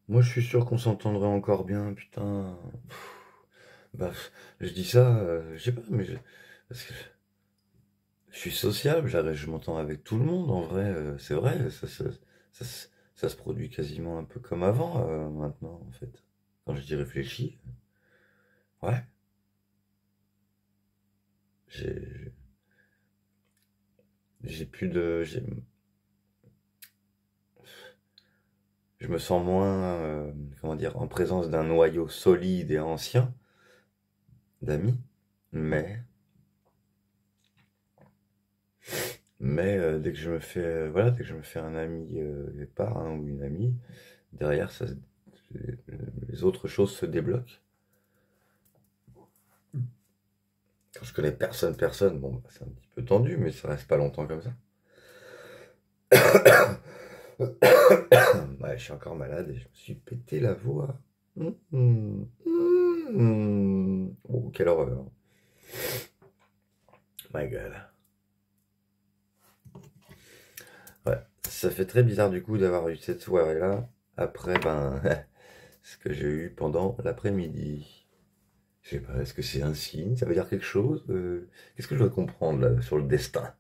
Moi, je suis sûr qu'on s'entendrait encore bien, putain. Bah, je dis ça, je sais pas, parce que je suis sociable, je m'entends avec tout le monde, en vrai, c'est vrai, ça, ça se produit quasiment un peu comme avant, maintenant, en fait. Quand j'y réfléchis, ouais, j'ai, j'ai plus de, je me sens moins, comment dire, en présence d'un noyau solide et ancien d'amis, mais, dès que je me fais, voilà, dès que je me fais un ami, par un ou une amie, derrière, les les autres choses se débloquent. Quand je connais personne, bon, bah, c'est un petit peu tendu, mais ça reste pas longtemps comme ça. Ouais, je suis encore malade et je me suis pété la voix. Oh, quelle horreur. My God. Ouais, ça fait très bizarre du coup d'avoir eu cette soirée-là après ce que j'ai eu pendant l'après-midi. Je sais pas, est-ce que c'est un signe? Ça veut dire quelque chose? Qu'est-ce que je dois comprendre là sur le destin?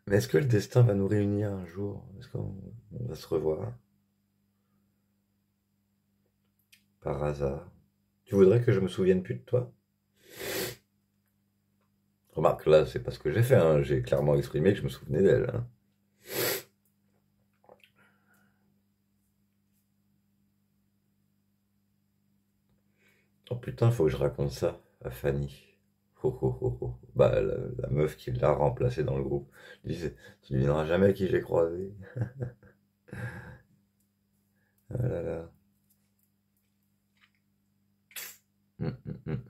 Mais est-ce que le destin va nous réunir un jour? Est-ce qu'on va se revoir par hasard? Tu voudrais que je me souvienne plus de toi? Remarque, là, c'est pas ce que j'ai fait, hein. J'ai clairement exprimé que je me souvenais d'elle, hein. Oh putain, faut que je raconte ça à Fanny. Oh, oh, oh, oh. Bah, la meuf qui l'a remplacé dans le groupe. Je disais, tu devineras jamais qui j'ai croisé. Ah là là. Hum, hum, hum.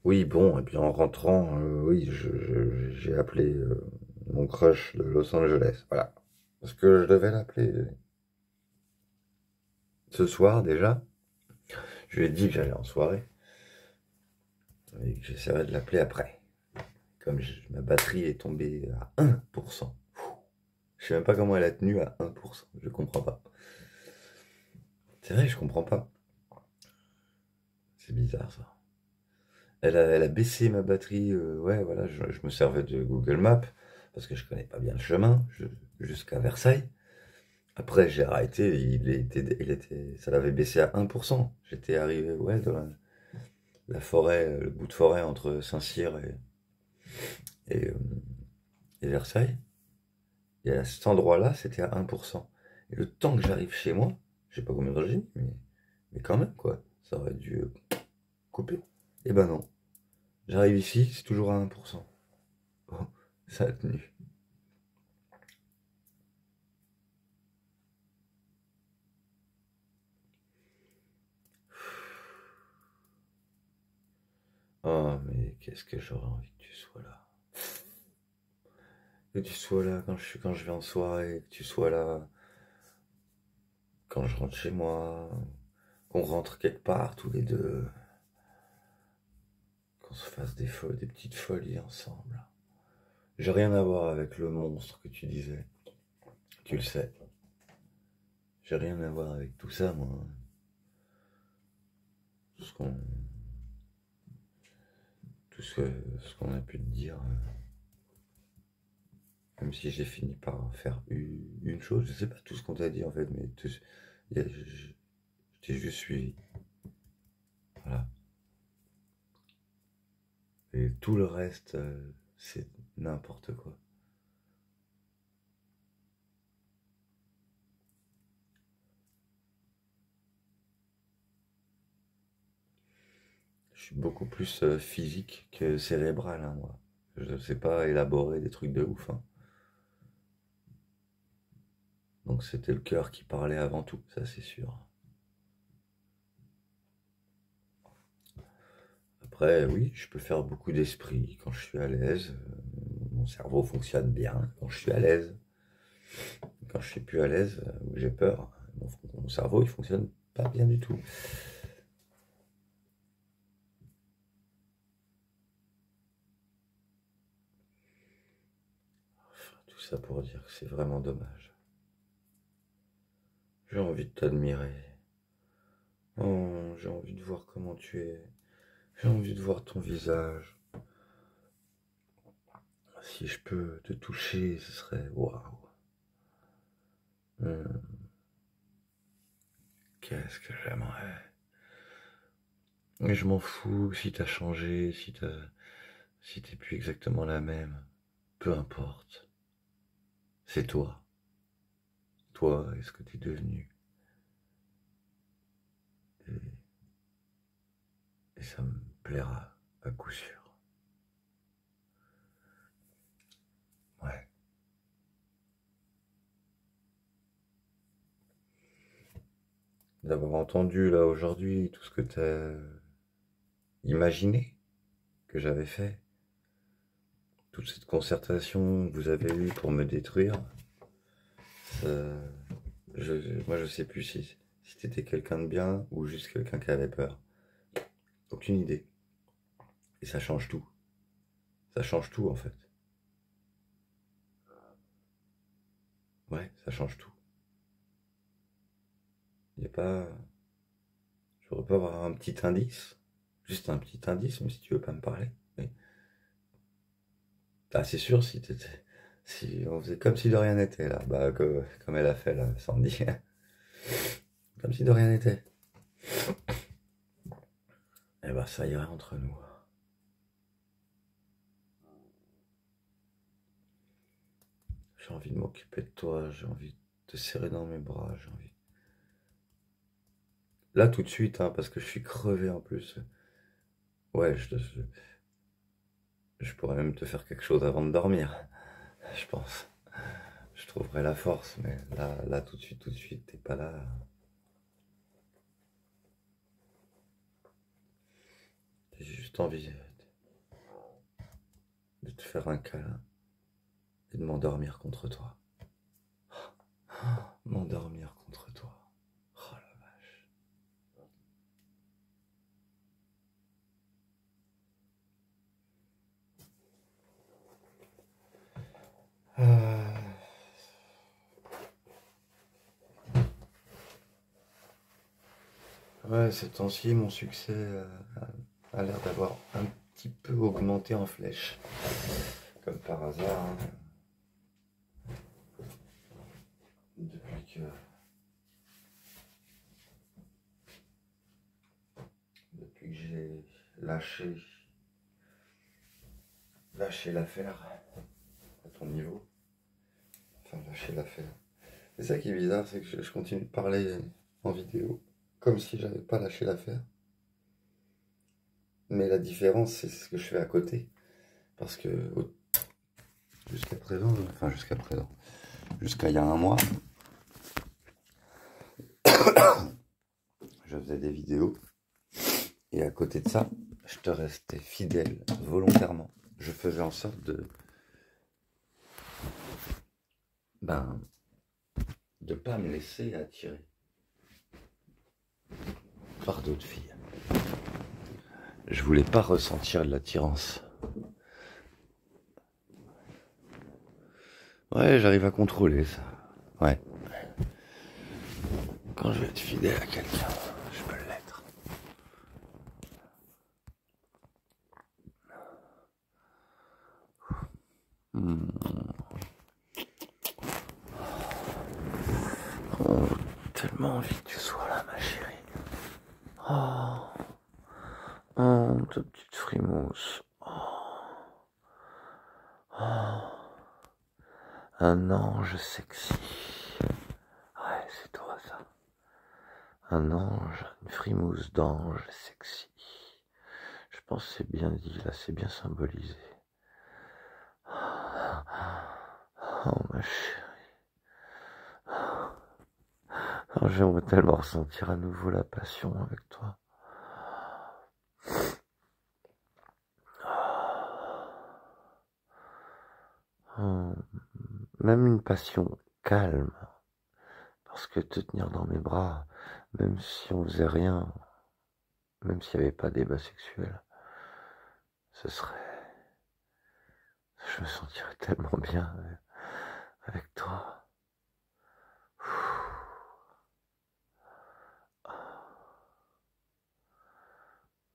Oui, bon, et puis en rentrant, oui, j'ai appelé mon crush de Los Angeles, voilà. Parce que je devais l'appeler ce soir déjà. Je lui ai dit que j'allais en soirée et que j'essaierais de l'appeler après. Comme ma batterie est tombée à 1%. Je sais même pas comment elle a tenu à 1%. Je comprends pas. C'est vrai, je comprends pas. C'est bizarre ça. Elle a baissé ma batterie. Ouais, voilà, je me servais de Google Maps parce que je connais pas bien le chemin jusqu'à Versailles. Après, j'ai arrêté. Ça l'avait baissé à 1%. J'étais arrivé, ouais, dans la forêt, le bout de forêt entre Saint-Cyr et, euh, et Versailles. Et à cet endroit-là, c'était à 1%. Et le temps que j'arrive chez moi, je sais pas combien d'heures j'ai mis, mais quand même, quoi. Ça aurait dû couper. Eh ben non. J'arrive ici, c'est toujours à 1%. Bon, ça a tenu. Oh, mais qu'est-ce que j'aurais envie que tu sois là. Que tu sois là quand je vais en soirée, que tu sois là quand je rentre chez moi, qu'on rentre quelque part tous les deux, qu'on se fasse des petites folies ensemble. J'ai rien à voir avec le monstre que tu disais. Tu le sais. J'ai rien à voir avec tout ça, moi. Tout ce qu'on, ce qu'on a pu te dire. Même si j'ai fini par faire une chose, je sais pas tout ce qu'on t'a dit en fait, mais je t'ai juste suivi. Voilà. Et tout le reste, c'est n'importe quoi. Je suis beaucoup plus physique que cérébral, hein, moi. Je sais pas élaborer des trucs de ouf, hein. Donc c'était le cœur qui parlait avant tout, ça c'est sûr. Après, oui, je peux faire beaucoup d'esprit quand je suis à l'aise. Mon cerveau fonctionne bien quand je suis à l'aise. Quand je suis plus à l'aise, ou j'ai peur, mon cerveau il fonctionne pas bien du tout. Enfin, tout ça pour dire que c'est vraiment dommage. J'ai envie de t'admirer. Oh, j'ai envie de voir comment tu es. J'ai envie de voir ton visage. Si je peux te toucher, ce serait waouh. Qu'est-ce que j'aimerais. Mais je m'en fous si t'as changé, si t'es plus exactement la même. Peu importe. C'est toi. Toi et ce que t'es devenu. Et, et ça me plaira à coup sûr. Ouais. D'avoir entendu là aujourd'hui tout ce que t'as imaginé que j'avais fait. Toute cette concertation que vous avez eue pour me détruire. Ça, moi je sais plus si t'étais quelqu'un de bien ou juste quelqu'un qui avait peur. Aucune idée. Et ça change tout. Ça change tout en fait. Ouais, ça change tout. Y a pas. Je pourrais pas avoir un petit indice. Juste un petit indice, même si tu veux pas me parler. Mais... Ah, c'est sûr, si t'étais. Si on faisait comme si de rien n'était là. Bah, comme elle a fait là, Sandy. Comme si de rien n'était. Eh ben, ça irait entre nous. J'ai envie de m'occuper de toi, j'ai envie de te serrer dans mes bras, j'ai envie. Là, tout de suite, hein, parce que je suis crevé en plus. Ouais, je pourrais même te faire quelque chose avant de dormir, je pense. Je trouverai la force, mais là, tout de suite, t'es pas là. J'ai juste envie te faire un câlin et de m'endormir contre toi. M'endormir contre toi. Oh la vache. Ouais, ces temps-ci, mon succès a l'air d'avoir un petit peu augmenté en flèche. Comme par hasard. Hein. Depuis que j'ai lâché l'affaire à ton niveau. Enfin, lâcher l'affaire. C'est ça qui est bizarre, c'est que je continue de parler en vidéo, comme si j'avais pas lâché l'affaire. Mais la différence, c'est ce que je fais à côté. Parce que jusqu'à présent, jusqu'à il y a un mois, je faisais des vidéos. Et à côté de ça, je te restais fidèle volontairement. Je faisais en sorte de pas me laisser attirer par d'autres filles. Je voulais pas ressentir de l'attirance. Ouais, j'arrive à contrôler ça. Ouais. Quand je vais être fidèle à quelqu'un, je peux l'être. Oh, tellement envie que tu sois là, ma chérie. Oh, ta petite frimousse. Un ange sexy. Ouais, c'est toi ça. Un ange, une frimousse d'ange sexy. Je pense que c'est bien dit, là, c'est bien symbolisé. Oh, ma chérie. Oh, j'aimerais tellement ressentir à nouveau la passion avec toi. Oh, même une passion calme. Parce que te tenir dans mes bras, même si on faisait rien, même s'il n'y avait pas débat sexuel, ce serait... Je me sentirais tellement bien avec toi.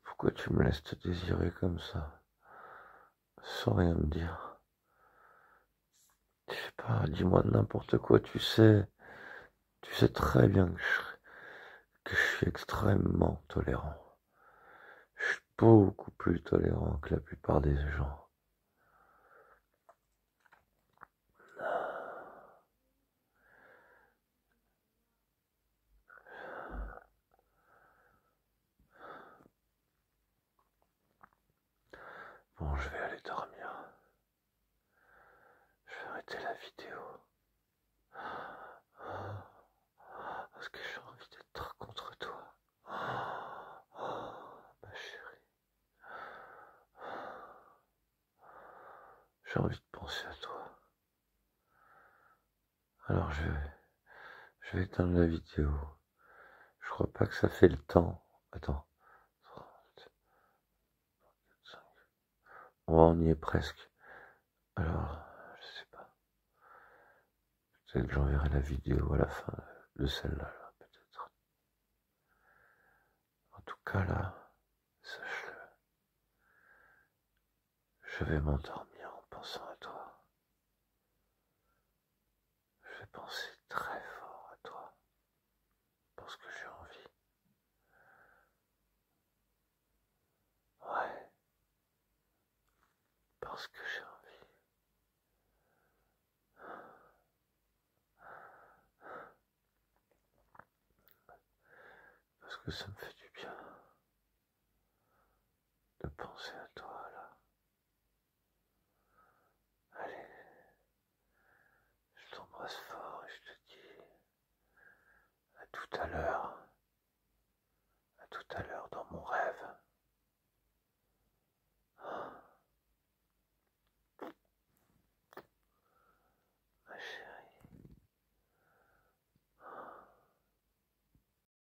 Pourquoi tu me laisses te désirer comme ça, sans rien me dire? Je sais pas, dis-moi n'importe quoi, tu sais très bien que je suis extrêmement tolérant. Je suis beaucoup plus tolérant que la plupart des gens. Bon, je vais aller dormir. Je vais arrêter la vidéo. Parce que j'ai envie d'être contre toi. Ma chérie. J'ai envie de penser à toi. Alors je vais éteindre la vidéo. Je crois pas que ça fait le temps. Attends. 5. On y est presque. Alors, je sais pas. Peut-être que j'enverrai la vidéo à la fin de celle-là, là, peut-être. En tout cas, là, sache-le. Je vais m'endormir en pensant à toi. Je vais penser très fort à toi. Parce que j'ai envie. Ouais. Parce que j'ai envie. Parce que ça me fait du bien de penser à toi, là. Allez. Je t'embrasse fort et je te dis à tout à l'heure.